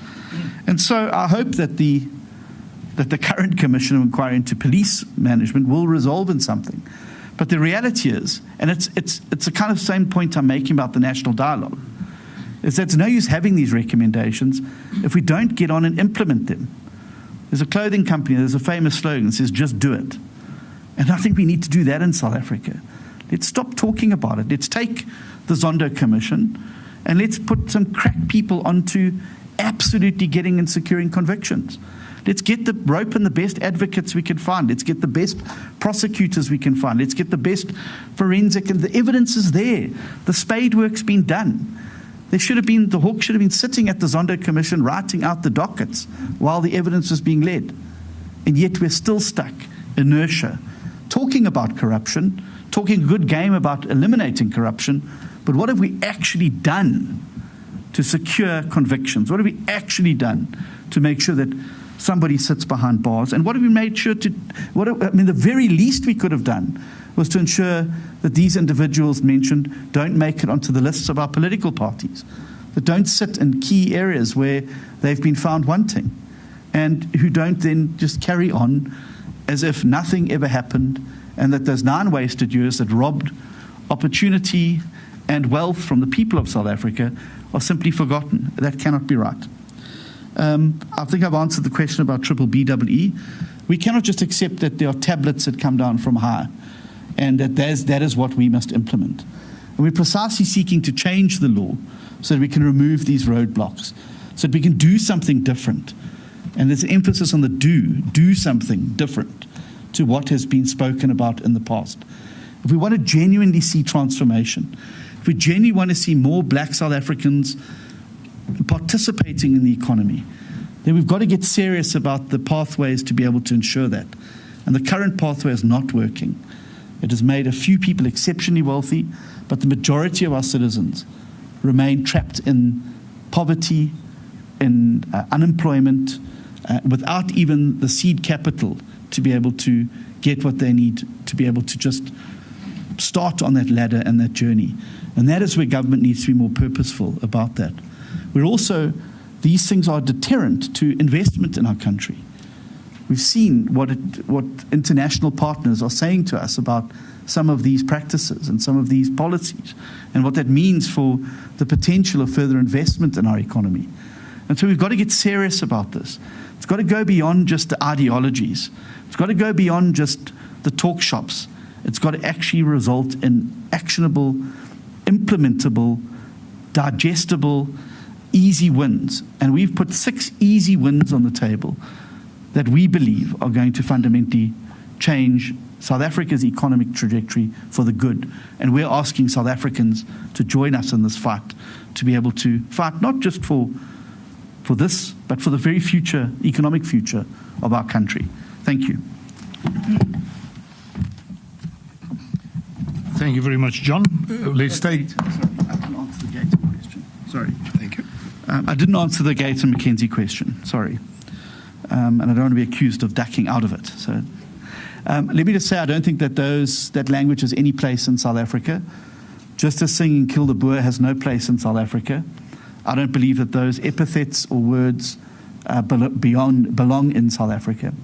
And so I hope that the current Commission of Inquiry into police management will resolve in something. But the reality is, and it's the kind of same point I'm making about the national dialogue, is that it's no use having these recommendations if we don't get on and implement them. There's a clothing company, there's a famous slogan that says, just do it. And I think we need to do that in South Africa. Let's stop talking about it. Let's take the Zondo Commission and let's put some crack people onto absolutely getting and securing convictions. Let's get the rope and the best advocates we can find. Let's get the best prosecutors we can find. Let's get the best forensic, and the evidence is there. The spade work's been done. The hawk should have been sitting at the Zondo Commission writing out the dockets while the evidence was being led. And yet we're still stuck, inertia, talking about corruption, talking a good game about eliminating corruption, but what have we actually done to secure convictions? What have we actually done to make sure that somebody sits behind bars? And what have we made sure to, the very least we could have done was to ensure that these individuals mentioned don't make it onto the lists of our political parties, that don't sit in key areas where they've been found wanting, and who don't then just carry on as if nothing ever happened, and that those 9 wasted years that robbed opportunity and wealth from the people of South Africa are simply forgotten. That cannot be right. I think I've answered the question about triple BEE. We cannot just accept that there are tablets that come down from high and that is what we must implement. And we're precisely seeking to change the law so that we can remove these roadblocks, so that we can do something different. And there's an emphasis on the do something different to what has been spoken about in the past. If we want to genuinely see transformation, if we genuinely want to see more black South Africans participating in the economy, then we've got to get serious about the pathways to be able to ensure that. And the current pathway is not working. It has made a few people exceptionally wealthy, but the majority of our citizens remain trapped in poverty, in unemployment, without even the seed capital to be able to get what they need to be able to just start on that ladder and that journey. And that is where government needs to be more purposeful about that. These things are a deterrent to investment in our country. We've seen what international partners are saying to us about some of these practices and some of these policies and what that means for the potential of further investment in our economy. And so we've got to get serious about this. It's got to go beyond just the ideologies. It's got to go beyond just the talk shops. It's got to actually result in actionable, implementable, digestible, easy wins. And we've put 6 easy wins on the table that we believe are going to fundamentally change South Africa's economic trajectory for the good. And we're asking South Africans to join us in this fight, to be able to fight not just for this, but for the very future, economic future of our country. Thank you. Thank you very much, John. Let's take... Sorry, I didn't answer the Gator question. Sorry. Thank you. I didn't answer the Gates and McKenzie question. Sorry. And I don't want to be accused of ducking out of it. So let me just say I don't think that that language has any place in South Africa. Just as singing Kill the Boer has no place in South Africa, I don't believe that those epithets or words belong in South Africa.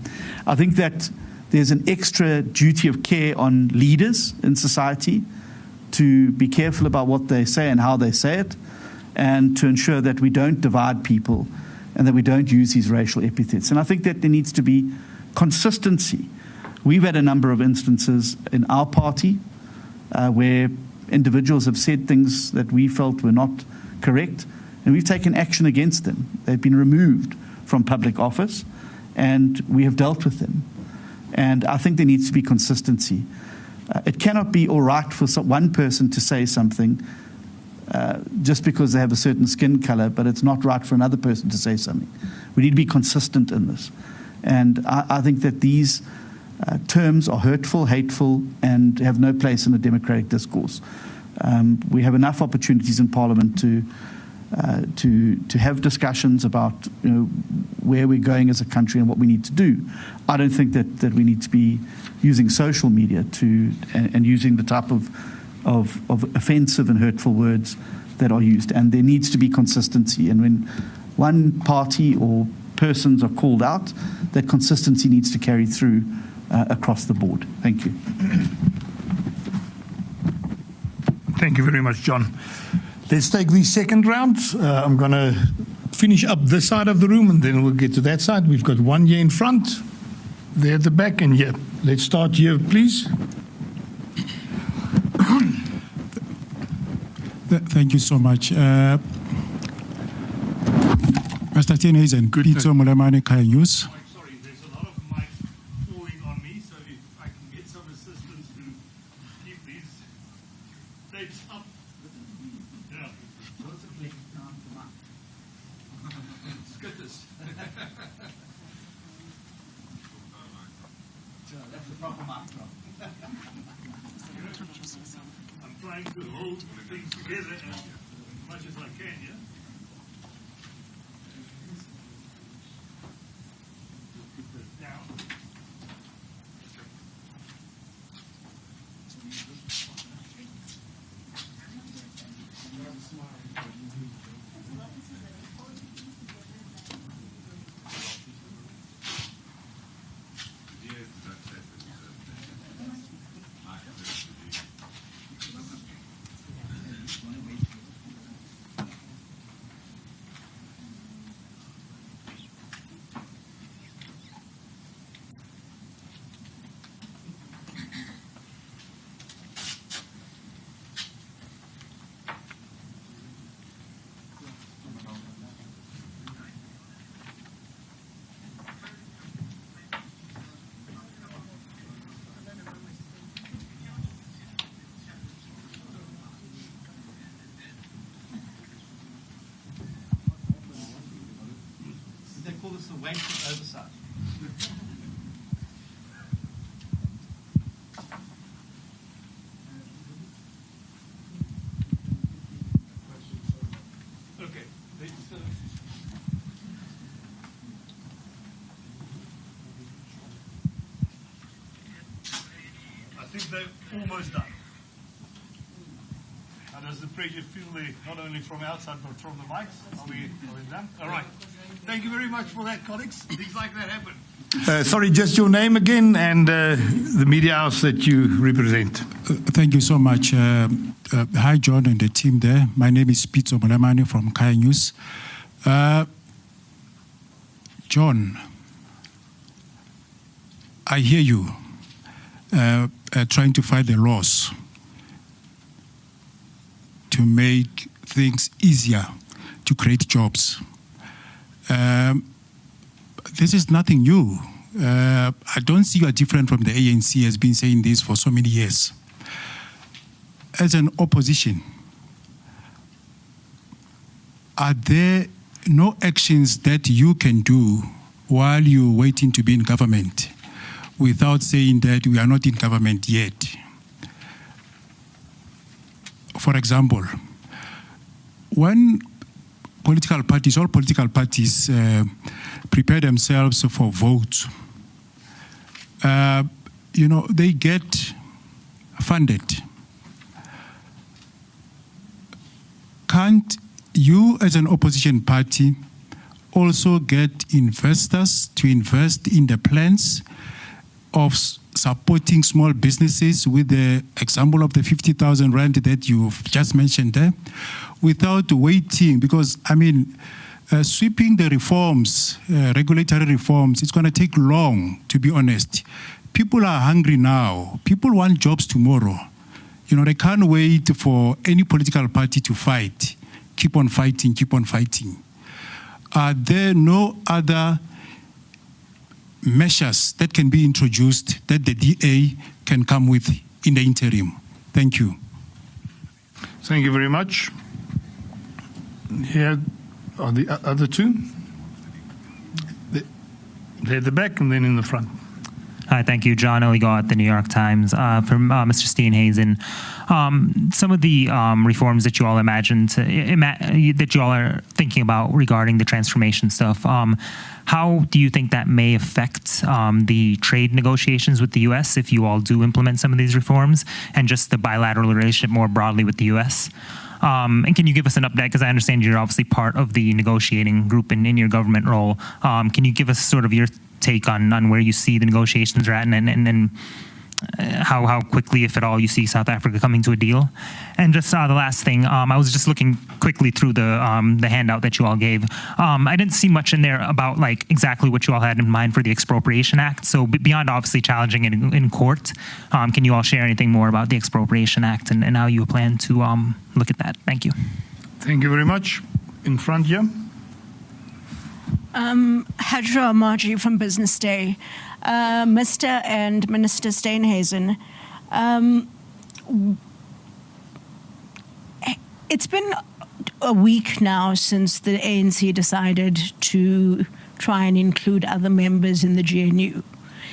I think that there's an extra duty of care on leaders in society to be careful about what they say and how they say it, and to ensure that we don't divide people and that we don't use these racial epithets. And I think that there needs to be consistency. We've had a number of instances in our party where individuals have said things that we felt were not correct, and we've taken action against them. They've been removed from public office, and we have dealt with them. And I think there needs to be consistency. It cannot be all right for one person to say something just because they have a certain skin color, but it's not right for another person to say something. We need to be consistent in this. And I think that these terms are hurtful, hateful, and have no place in a democratic discourse. We have enough opportunities in Parliament to have discussions about where we're going as a country and what we need to do. I don't think that we need to be using social media and using the type of offensive and hurtful words that are used. And there needs to be consistency. And when one party or persons are called out, that consistency needs to carry through across the board. Thank you. Thank you very much, John. Let's take the second round. I'm going to finish up this side of the room, and then we'll get to that side. We've got one here in front, there at the back, and here. Let's start here, please. Thank you so much. Mr. Tienhuisen, Pitso Molemane, Kaya News. Sorry, there's a lot of mics falling on me, so if I can get some assistance to keep these tapes up. Yeah. Skitters. That's the proper mic. I'm trying to hold things together as much as I can, yeah? Put this down. They call this the wasteful oversight. Okay. I think they're almost done. How does the pressure feel there, not only from outside but from the mics? Are we done? All right. Thank you very much for that, colleagues. Things like that happen. Sorry, just your name again and the media house that you represent. Thank you so much. Hi, John and the team there. My name is Pitso Molemane from Kaya News. John, I hear you trying to fight the laws to make things easier to create jobs. This is nothing new. I don't see you are different from the ANC has been saying this for so many years. As an opposition, are there no actions that you can do while you're waiting to be in government without saying that we are not in government yet? For example, when all political parties prepare themselves for votes, they get funded. Can't you, as an opposition party, also get investors to invest in the plans of supporting small businesses, with the example of the 50,000 rand that you've just mentioned there, without waiting? Because, sweeping the reforms, regulatory reforms, it's going to take long, to be honest. People are hungry now. People want jobs tomorrow. They can't wait for any political party to fight. Keep on fighting, keep on fighting. Are there no other measures that can be introduced that the DA can come with in the interim? Thank you. Thank you very much. Here are the other two. They're at the back and then in the front. Hi, thank you. John Eligo at the New York Times. From Mr. Steenhuisen, some of the reforms that you all that you all are thinking about regarding the transformation stuff, how do you think that may affect the trade negotiations with the U.S. if you all do implement some of these reforms, and just the bilateral relationship more broadly with the U.S.? And can you give us an update? Because I understand you're obviously part of the negotiating group in your government role. Can you give us sort of your take on where you see the negotiations are at, and how quickly, if at all, you see South Africa coming to a deal? And just the last thing, I was just looking quickly through the handout that you all gave. I didn't see much in there about exactly what you all had in mind for the Expropriation Act. So beyond obviously challenging it in court, can you all share anything more about the Expropriation Act and how you plan to look at that? Thank you. Thank you very much. In front here. Hajra Margie from Business Day. Mr. and Minister Steenhuisen, it's been a week now since the ANC decided to try and include other members in the GNU.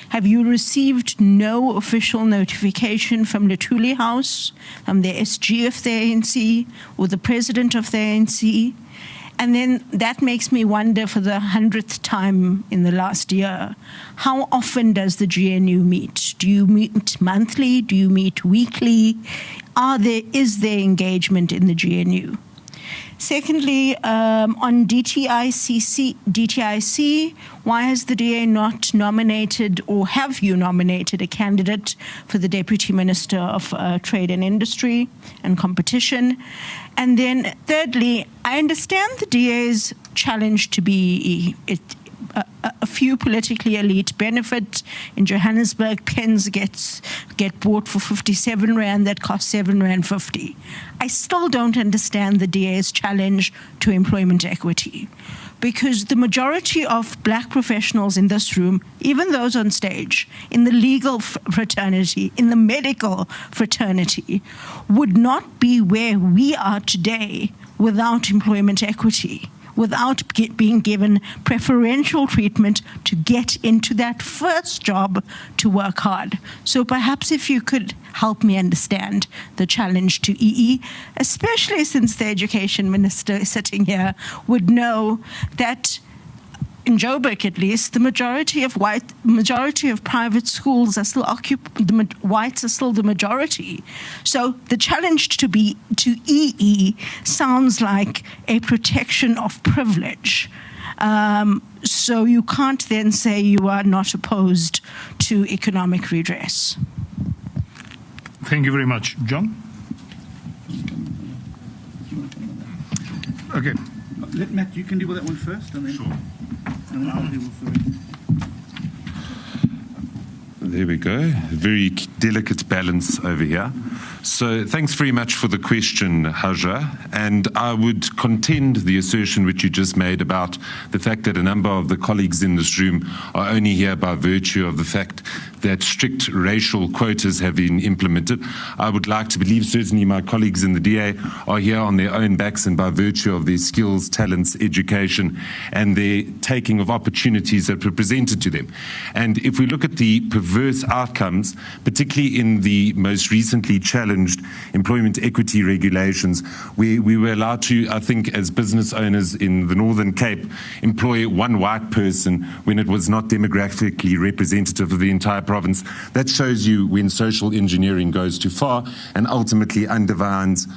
Have you received no official notification from Luthuli House, from the SG of the ANC, or the president of the ANC? And then that makes me wonder, for the 100th time in the last year, how often does the GNU meet? Do you meet monthly? Do you meet weekly? Is there engagement in the GNU? Secondly, on DTIC, why has the DA not nominated, or have you nominated, a candidate for the Deputy Minister of Trade and Industry and Competition? And then thirdly, I understand the DA's challenge to be a few politically elite benefit. In Johannesburg, pens get bought for 57 Rand that cost 7.50 Rand. I still don't understand the DA's challenge to employment equity, because the majority of black professionals in this room, even those on stage, in the legal fraternity, in the medical fraternity, would not be where we are today without employment equity, without being given preferential treatment to get into that first job to work hard. So perhaps if you could help me understand the challenge to EE, especially since the education minister sitting here would know that in Joburg, at least, the majority of private schools are still whites are still the majority. So the challenge to EE sounds like a protection of privilege. So you can't then say you are not opposed to economic redress. Thank you very much. John? Okay. Let Matt, you can deal with that one first. And then... Sure. There we go. Very delicate balance over here. So thanks very much for the question, Haja. And I would contend the assertion which you just made about the fact that a number of the colleagues in this room are only here by virtue of the fact that strict racial quotas have been implemented. I would like to believe certainly my colleagues in the DA are here on their own backs and by virtue of their skills, talents, education, and their taking of opportunities that were presented to them. And if we look at the perverse outcomes, particularly in the most recently challenged employment equity regulations, we were allowed to, I think, as business owners in the Northern Cape, employ one white person when it was not demographically representative of the entire province. That shows you when social engineering goes too far and ultimately undermines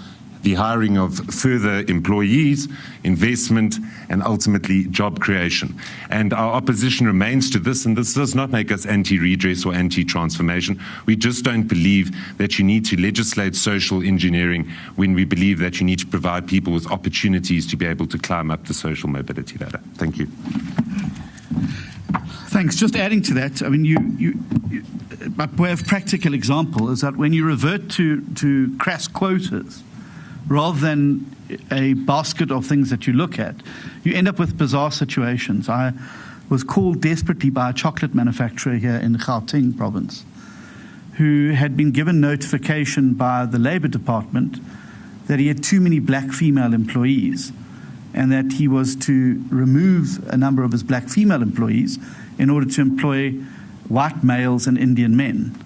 the hiring of further employees, investment, and ultimately job creation. And our opposition remains to this, and this does not make us anti-redress or anti-transformation. We just don't believe that you need to legislate social engineering when we believe that you need to provide people with opportunities to be able to climb up the social mobility ladder. Thank you. Thanks. Just adding to that, I mean, you by way of practical example, is that when you revert to crass quotas, rather than a basket of things that you look at, you end up with bizarre situations. I was called desperately by a chocolate manufacturer here in Gauteng province who had been given notification by the Labour Department that he had too many black female employees and that he was to remove a number of his black female employees in order to employ white males and Indian men.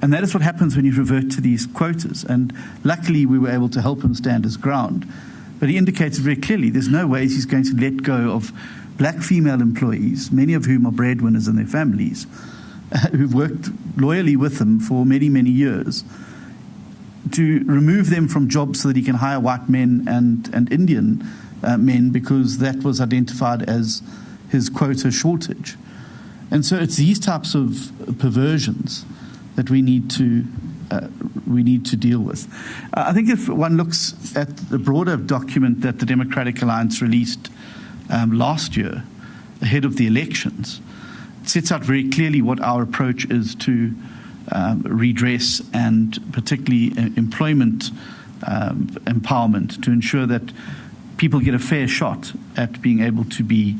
And that is what happens when you revert to these quotas. And luckily, we were able to help him stand his ground. But he indicated very clearly there's no ways he's going to let go of black female employees, many of whom are breadwinners in their families, who've worked loyally with him for many, many years, to remove them from jobs so that he can hire white men and Indian men, because that was identified as his quota shortage. And so it's these types of perversions that we need to deal with. I think if one looks at the broader document that the Democratic Alliance released last year, ahead of the elections, it sets out very clearly what our approach is to redress and particularly employment empowerment, to ensure that people get a fair shot at being able to be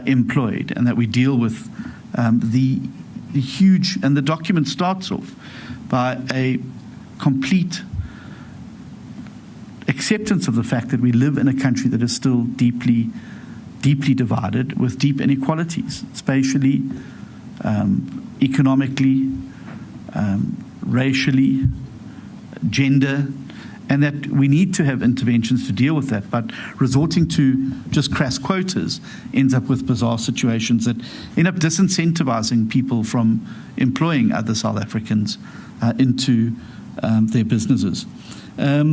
employed, and that we deal with the huge, and the document starts off by a complete acceptance of the fact that we live in a country that is still deeply, deeply divided, with deep inequalities, spatially, economically, racially, gender, and that we need to have interventions to deal with that. But resorting to just crass quotas ends up with bizarre situations that end up disincentivizing people from employing other South Africans into their businesses. We're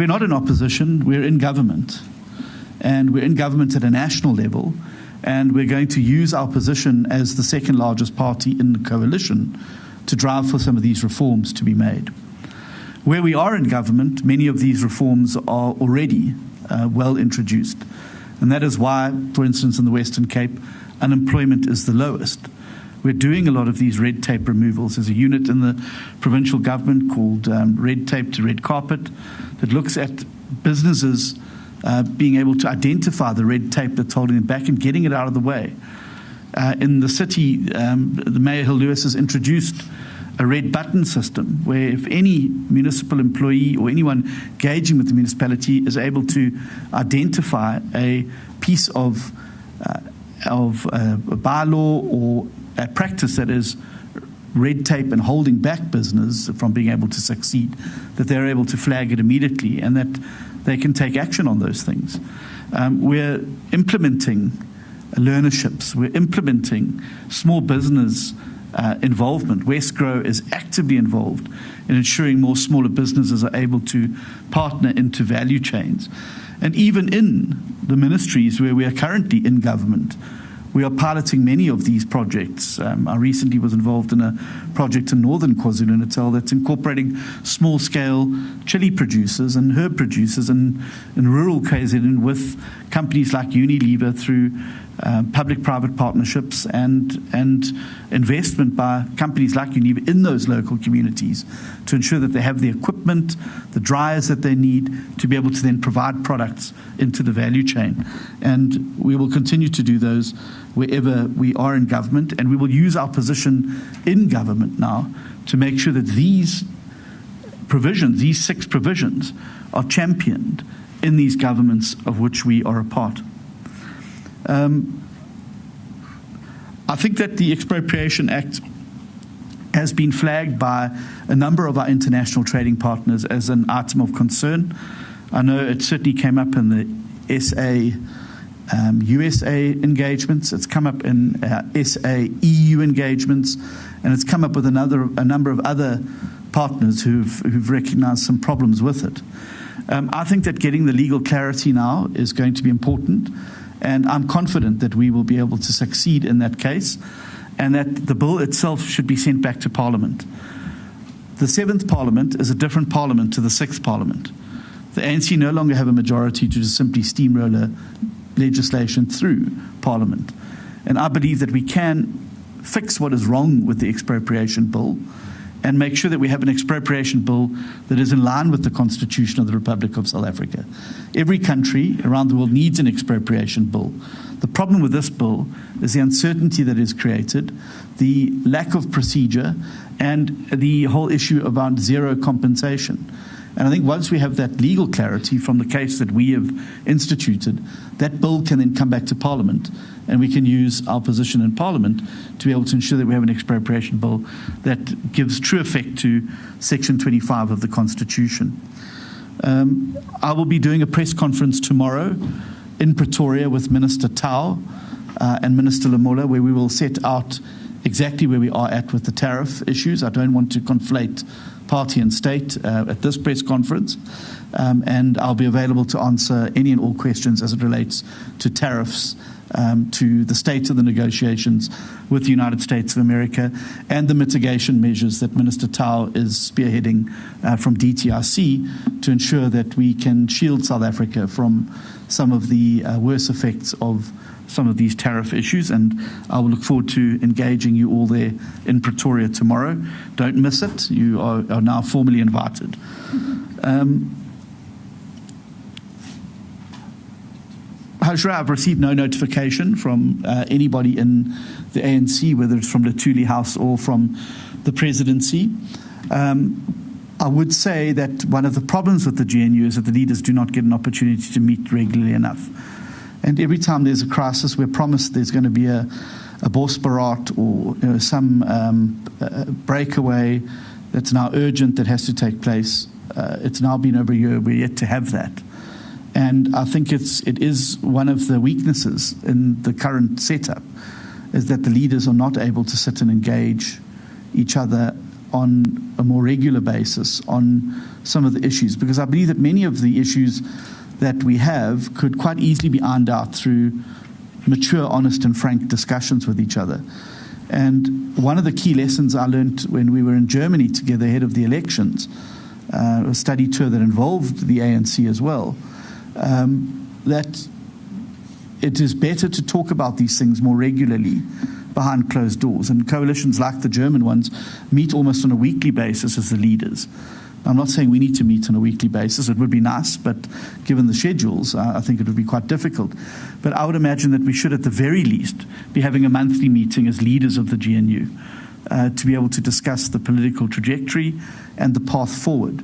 not in opposition, we're in government. And we're in government at a national level, and we're going to use our position as the second largest party in the coalition to drive for some of these reforms to be made. Where we are in government, many of these reforms are already well introduced. And that is why, for instance, in the Western Cape, unemployment is the lowest. We're doing a lot of these red tape removals. There's a unit in the provincial government called Red Tape to Red Carpet that looks at businesses being able to identify the red tape that's holding them back and getting it out of the way. In the city, the Mayor Hill Lewis has introduced a red button system where if any municipal employee or anyone engaging with the municipality is able to identify a piece of a bylaw or a practice that is red tape and holding back business from being able to succeed, that they're able to flag it immediately and that they can take action on those things. We're implementing learnerships. We're implementing small business involvement. Westgrow is actively involved in ensuring more smaller businesses are able to partner into value chains. And even in the ministries where we are currently in government, we are piloting many of these projects. I recently was involved in a project in northern KwaZulu-Natal that's incorporating small-scale chili producers and herb producers in rural KZN with companies like Unilever through public-private partnerships and investment by companies like Unilever in those local communities to ensure that they have the equipment, the dryers that they need to be able to then provide products into the value chain. And we will continue to do those wherever we are in government, and we will use our position in government now to make sure that these provisions, these 6 provisions, are championed in these governments of which we are a part. I think that the Expropriation Act has been flagged by a number of our international trading partners as an item of concern. I know it certainly came up in the SA USA engagements, it's come up in SA EU engagements, and it's come up with a number of other partners who've recognized some problems with it. I think that getting the legal clarity now is going to be important, and I'm confident that we will be able to succeed in that case, and that the bill itself should be sent back to Parliament. The 7th Parliament is a different Parliament to the 6th Parliament. The ANC no longer have a majority to just simply steamroller legislation through Parliament. And I believe that we can fix what is wrong with the expropriation bill and make sure that we have an expropriation bill that is in line with the Constitution of the Republic of South Africa. Every country around the world needs an expropriation bill. The problem with this bill is the uncertainty that is created, the lack of procedure, and the whole issue about zero compensation. And I think once we have that legal clarity from the case that we have instituted, that bill can then come back to Parliament, and we can use our position in Parliament to be able to ensure that we have an expropriation bill that gives true effect to Section 25 of the Constitution. I will be doing a press conference tomorrow in Pretoria with Minister Tau and Minister Lamola, where we will set out exactly where we are at with the tariff issues. I don't want to conflate party and state at this press conference, and I'll be available to answer any and all questions as it relates to tariffs, to the state of the negotiations with the United States of America, and the mitigation measures that Minister Tau is spearheading from DTRC to ensure that we can shield South Africa from some of the worst effects of some of these tariff issues. And I will look forward to engaging you all there in Pretoria tomorrow. Don't miss it. You are now formally invited. Hajra, I've received no notification from anybody in the ANC, whether it's from the Thuli House or from the presidency. I would say that one of the problems with the GNU is that the leaders do not get an opportunity to meet regularly enough. And every time there's a crisis, we're promised there's going to be a Bosbarat or some breakaway that's now urgent that has to take place. It's now been over a year. We're yet to have that. And I think it is one of the weaknesses in the current setup is that the leaders are not able to sit and engage each other on a more regular basis on some of the issues. Because I believe that many of the issues that we have could quite easily be ironed out through mature, honest, and frank discussions with each other. And one of the key lessons I learned when we were in Germany together ahead of the elections, a study tour that involved the ANC as well, that it is better to talk about these things more regularly behind closed doors. And coalitions like the German ones meet almost on a weekly basis as the leaders. I'm not saying we need to meet on a weekly basis. It would be nice, but given the schedules, I think it would be quite difficult. But I would imagine that we should, at the very least, be having a monthly meeting as leaders of the GNU to be able to discuss the political trajectory and the path forward.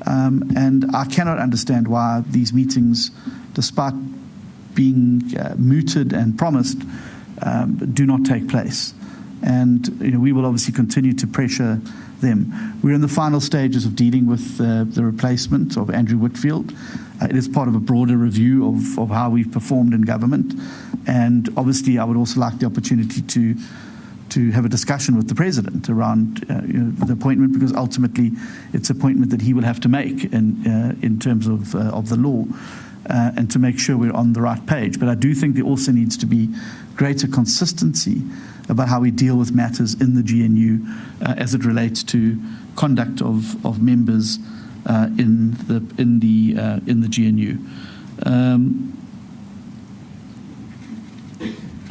And I cannot understand why these meetings, despite being mooted and promised, do not take place. And we will obviously continue to pressure them. We're in the final stages of dealing with the replacement of Andrew Whitfield. It is part of a broader review of how we've performed in government. And obviously, I would also like the opportunity to have a discussion with the president around the appointment, because ultimately it's an appointment that he will have to make in terms of the law, and to make sure we're on the right page. But I do think there also needs to be greater consistency about how we deal with matters in the GNU as it relates to conduct of members in the GNU.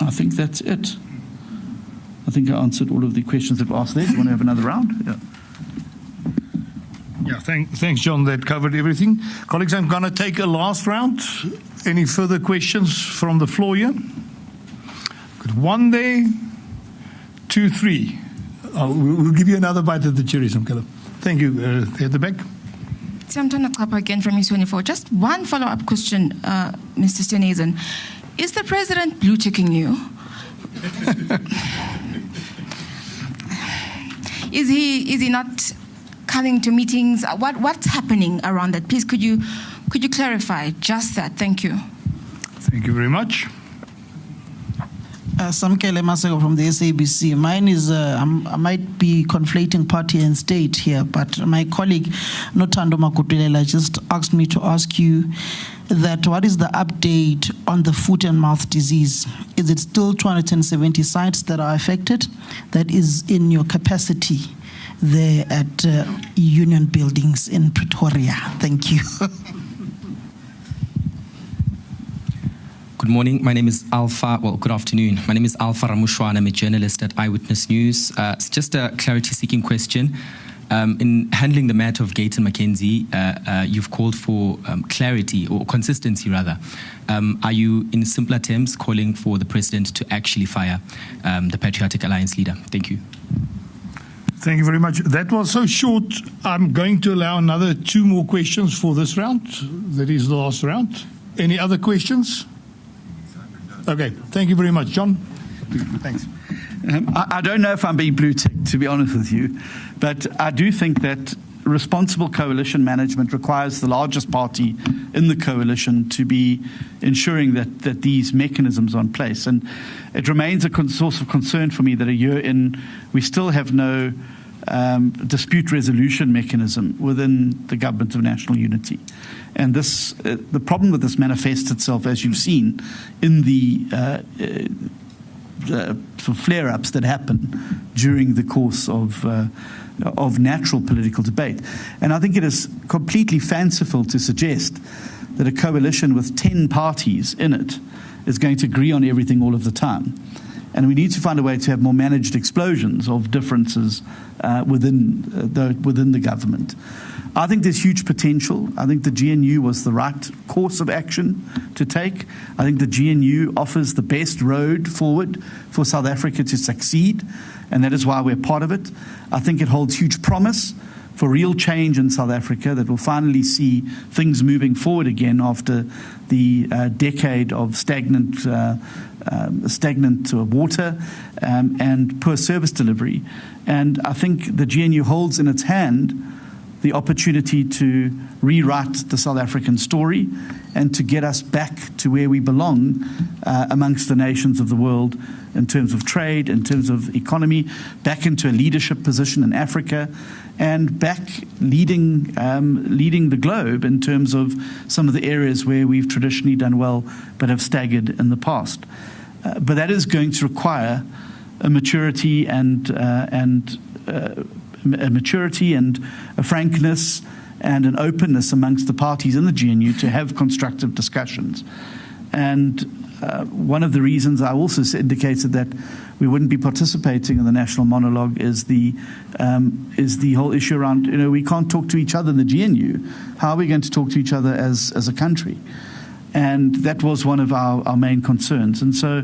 I think that's it. I think I answered all of the questions that were asked there. Do you want to have another round? Yeah. Yeah, thanks, John. That covered everything. Colleagues, I'm going to take a last round. Any further questions from the floor here? Good. One there, 2, 3. We'll give you another bite at the cherry, Samkela. Thank you. At the back. Samtana Klapa again from News24. Just one follow-up question, Mr. Steenhuisen. Is the president blue-ticking you? Is he not coming to meetings? What's happening around that? Please, could you clarify just that? Thank you. Thank you very much. Samkele Masego from the SABC. Mine is, I might be conflating party and state here, but my colleague Notando Makutulela just asked me to ask you that what is the update on the foot and mouth disease? Is it still 270 sites that are affected? That is in your capacity there at Union Buildings in Pretoria. Thank you. Good morning. My name is good afternoon. My name is Alpha Ramushwan. I'm a journalist at Eyewitness News. It's just a clarity-seeking question. In handling the matter of Gates and McKenzie, you've called for clarity, or consistency rather. Are you, in simpler terms, calling for the president to actually fire the Patriotic Alliance leader? Thank you. Thank you very much. That was so short. I'm going to allow another 2 more questions for this round. That is the last round. Any other questions? Okay, thank you very much. John? Thanks. I don't know if I'm being blue-ticked, to be honest with you, but I do think that responsible coalition management requires the largest party in the coalition to be ensuring that these mechanisms are in place. And it remains a source of concern for me that a year in, we still have no dispute resolution mechanism within the Government of National Unity. And this, the problem with this manifests itself, as you've seen, in the flare-ups that happen during the course of natural political debate. And I think it is completely fanciful to suggest that a coalition with 10 parties in it is going to agree on everything all of the time. And we need to find a way to have more managed explosions of differences within the government. I think there's huge potential. I think the GNU was the right course of action to take. I think the GNU offers the best road forward for South Africa to succeed, and that is why we're part of it. I think it holds huge promise for real change in South Africa that will finally see things moving forward again after the decade of stagnant water and poor service delivery. And I think the GNU holds in its hand the opportunity to rewrite the South African story and to get us back to where we belong amongst the nations of the world in terms of trade, in terms of economy, back into a leadership position in Africa, and back leading the globe in terms of some of the areas where we've traditionally done well but have staggered in the past. But that is going to require a maturity and a frankness and an openness amongst the parties in the GNU to have constructive discussions. And one of the reasons I also indicated that we wouldn't be participating in the national monologue is the whole issue around, we can't talk to each other in the GNU. How are we going to talk to each other as a country? And that was one of our main concerns. And so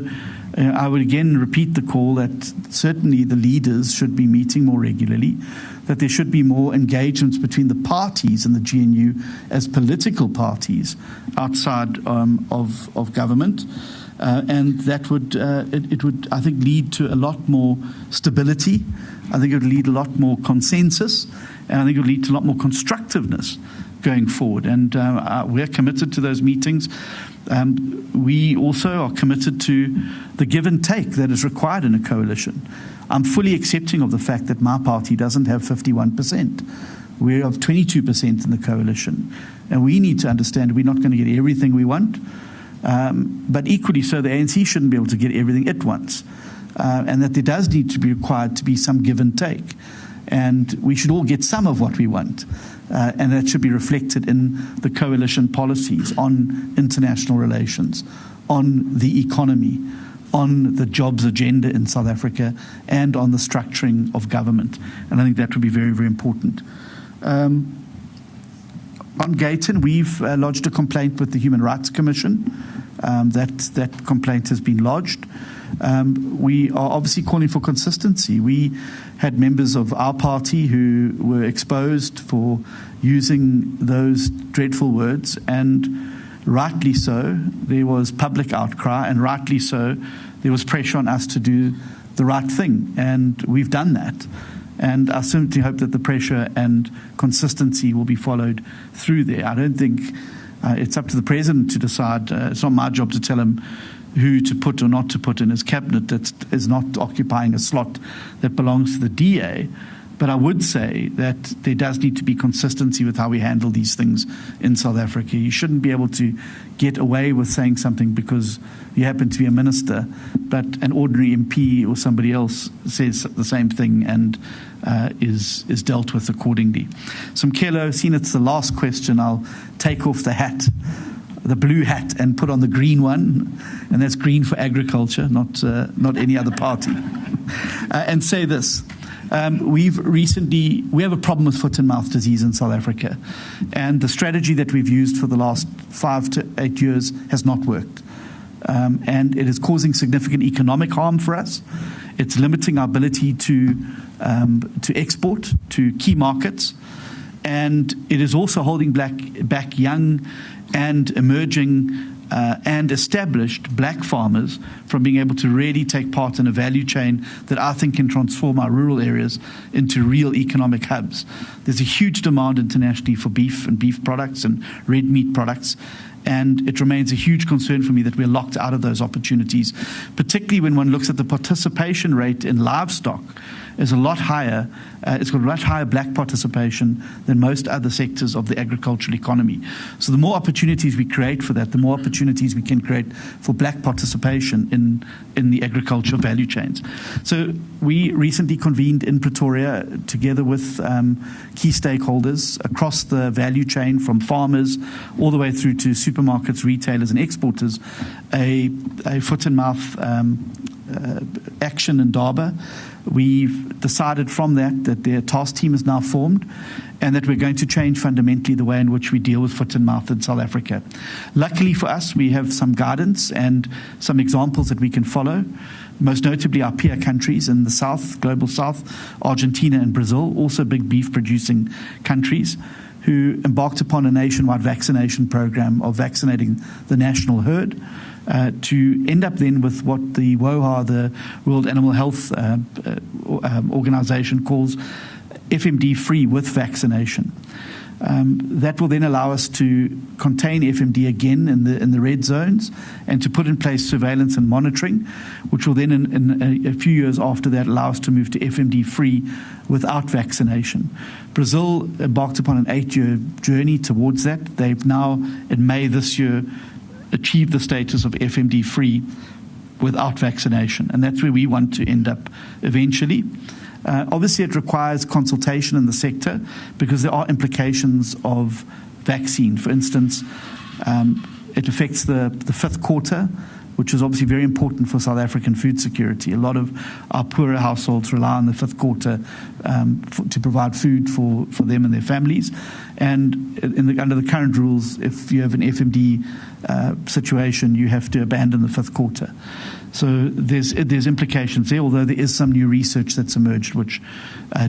I would again repeat the call that certainly the leaders should be meeting more regularly, that there should be more engagements between the parties in the GNU as political parties outside of government. And that would, it would, I think, lead to a lot more stability. I think it would lead a lot more consensus. And I think it would lead to a lot more constructiveness going forward. And we're committed to those meetings. We also are committed to the give and take that is required in a coalition. I'm fully accepting of the fact that my party doesn't have 51%. We're of 22% in the coalition. And we need to understand we're not going to get everything we want. But equally so, the ANC shouldn't be able to get everything it wants. And that there does need to be required to be some give and take. And we should all get some of what we want. And that should be reflected in the coalition policies on international relations, on the economy, on the jobs agenda in South Africa and on the structuring of government. And I think that would be very, very important. On Gayton, we've lodged a complaint with the Human Rights Commission. That complaint has been lodged. We are obviously calling for consistency. We had members of our party who were exposed for using those dreadful words, and rightly so, there was public outcry, and rightly so, there was pressure on us to do the right thing, and we've done that. And I simply hope that the pressure and consistency will be followed through there. I don't think it's up to the President to decide. It's not my job to tell him who to put or not to put in his cabinet that is not occupying a slot that belongs to the DA. But I would say that there does need to be consistency with how we handle these things in South Africa. You shouldn't be able to get away with saying something because you happen to be a minister, but an ordinary MP or somebody else says the same thing and is dealt with accordingly. So Mkelo, seeing it's the last question, I'll take off the hat, the blue hat, and put on the green one, and that's green for agriculture, not any other party, and say this. We have a problem with foot and mouth disease in South Africa, and the strategy that we've used for the last 5 to 8 years has not worked, and it is causing significant economic harm for us. It's limiting our ability to export to key markets, and it is also holding back young and emerging and established black farmers from being able to really take part in a value chain that I think can transform our rural areas into real economic hubs. There's a huge demand internationally for beef and beef products and red meat products, and it remains a huge concern for me that we're locked out of those opportunities, particularly when one looks at the participation rate in livestock is a lot higher. It's got a much higher black participation than most other sectors of the agricultural economy. So the more opportunities we create for that, the more opportunities we can create for black participation in the agricultural value chains. So we recently convened in Pretoria together with key stakeholders across the value chain, from farmers all the way through to supermarkets, retailers and exporters, a foot and mouth action in Durban. We've decided from that their task team is now formed and that we're going to change fundamentally the way in which we deal with foot and mouth in South Africa. Luckily for us, we have some guidance and some examples that we can follow, most notably our peer countries in the South, Global South, Argentina and Brazil, also big beef producing countries, who embarked upon a nationwide vaccination program of vaccinating the national herd, to end up then with what the WOHA, the World Animal Health Organization, calls FMD-free with vaccination. That will then allow us to contain FMD again in the red zones and to put in place surveillance and monitoring, which will then in a few years after that allow us to move to FMD-free without vaccination. Brazil embarked upon an 8-year journey towards that. They've now, in May this year, achieve the status of FMD-free without vaccination, and that's where we want to end up eventually. Obviously, it requires consultation in the sector because there are implications of vaccine. For instance, it affects the fifth quarter, which is obviously very important for South African food security. A lot of our poorer households rely on the fifth quarter to provide food for them and their families. And under the current rules, if you have an FMD situation, you have to abandon the fifth quarter. So there's implications there, although there is some new research that's emerged which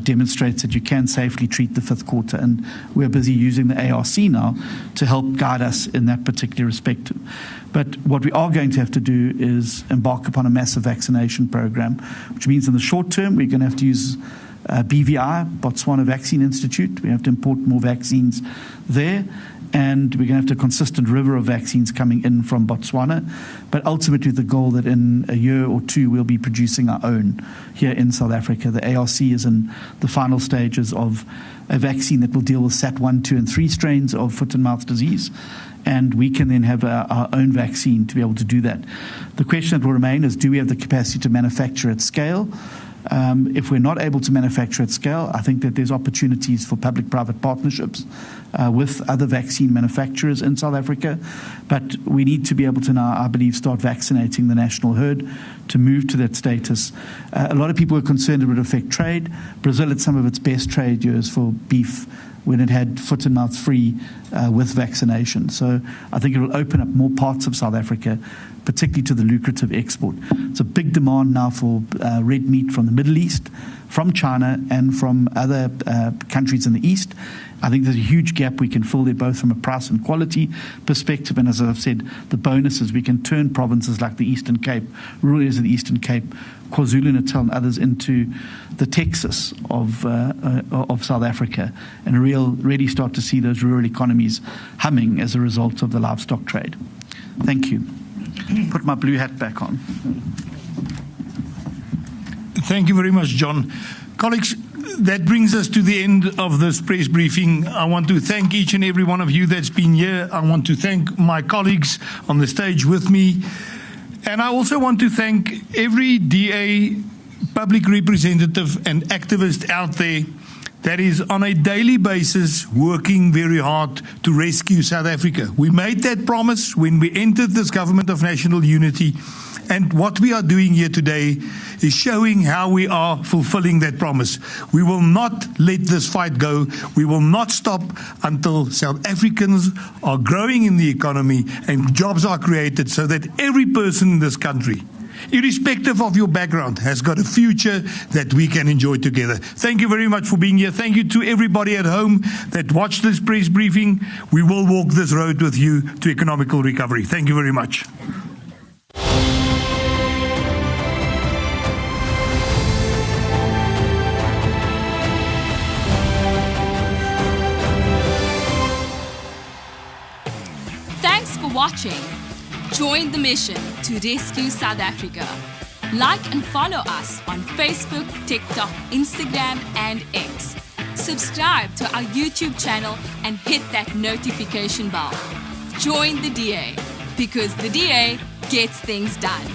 demonstrates that you can safely treat the fifth quarter. And we're busy using the ARC now to help guide us in that particular respect. But what we are going to have to do is embark upon a massive vaccination program, which means in the short term we're going to have to use BVI, Botswana Vaccine Institute. We have to import more vaccines there, and we're going to have a consistent river of vaccines coming in from Botswana. But ultimately the goal that in a year or two we'll be producing our own here in South Africa. The ARC is in the final stages of a vaccine that will deal with SAT1, 2 and 3 strains of foot and mouth disease, and we can then have our own vaccine to be able to do that. The question that will remain is, do we have the capacity to manufacture at scale? If we're not able to manufacture at scale, I think that there's opportunities for public-private partnerships with other vaccine manufacturers in South Africa. But we need to be able to now, I believe, start vaccinating the national herd to move to that status. A lot of people are concerned it would affect trade. Brazil had some of its best trade years for beef when it had foot and mouth free with vaccination. So I think it will open up more parts of South Africa, particularly to the lucrative export. It's a big demand now for red meat from the Middle East, from China, and from other countries in the East. I think there's a huge gap we can fill there, both from a price and quality perspective. And as I've said, the bonus is we can turn provinces like the Eastern Cape, rural areas of the Eastern Cape, KwaZulu-Natal and others into the Texas of South Africa, and really start to see those rural economies humming as a result of the livestock trade. Thank you. Put my blue hat back on. Thank you very much, John. Colleagues, that brings us to the end of this press briefing. I want to thank each and every one of you that's been here. I want to thank my colleagues on the stage with me. And I also want to thank every DA, public representative and activist out there that is on a daily basis working very hard to rescue South Africa. We made that promise when we entered this government of national unity, and what we are doing here today is showing how we are fulfilling that promise. We will not let this fight go. We will not stop until South Africans are growing in the economy and jobs are created so that every person in this country, irrespective of your background, has got a future that we can enjoy together. Thank you very much for being here. Thank you to everybody at home that watched this press briefing. We will walk this road with you to economical recovery. Thank you very much. Thanks for watching. Join the mission to rescue South Africa. Like and follow us on Facebook, TikTok, Instagram, and X. Subscribe to our YouTube channel and hit that notification bell. Join the DA, because the DA gets things done.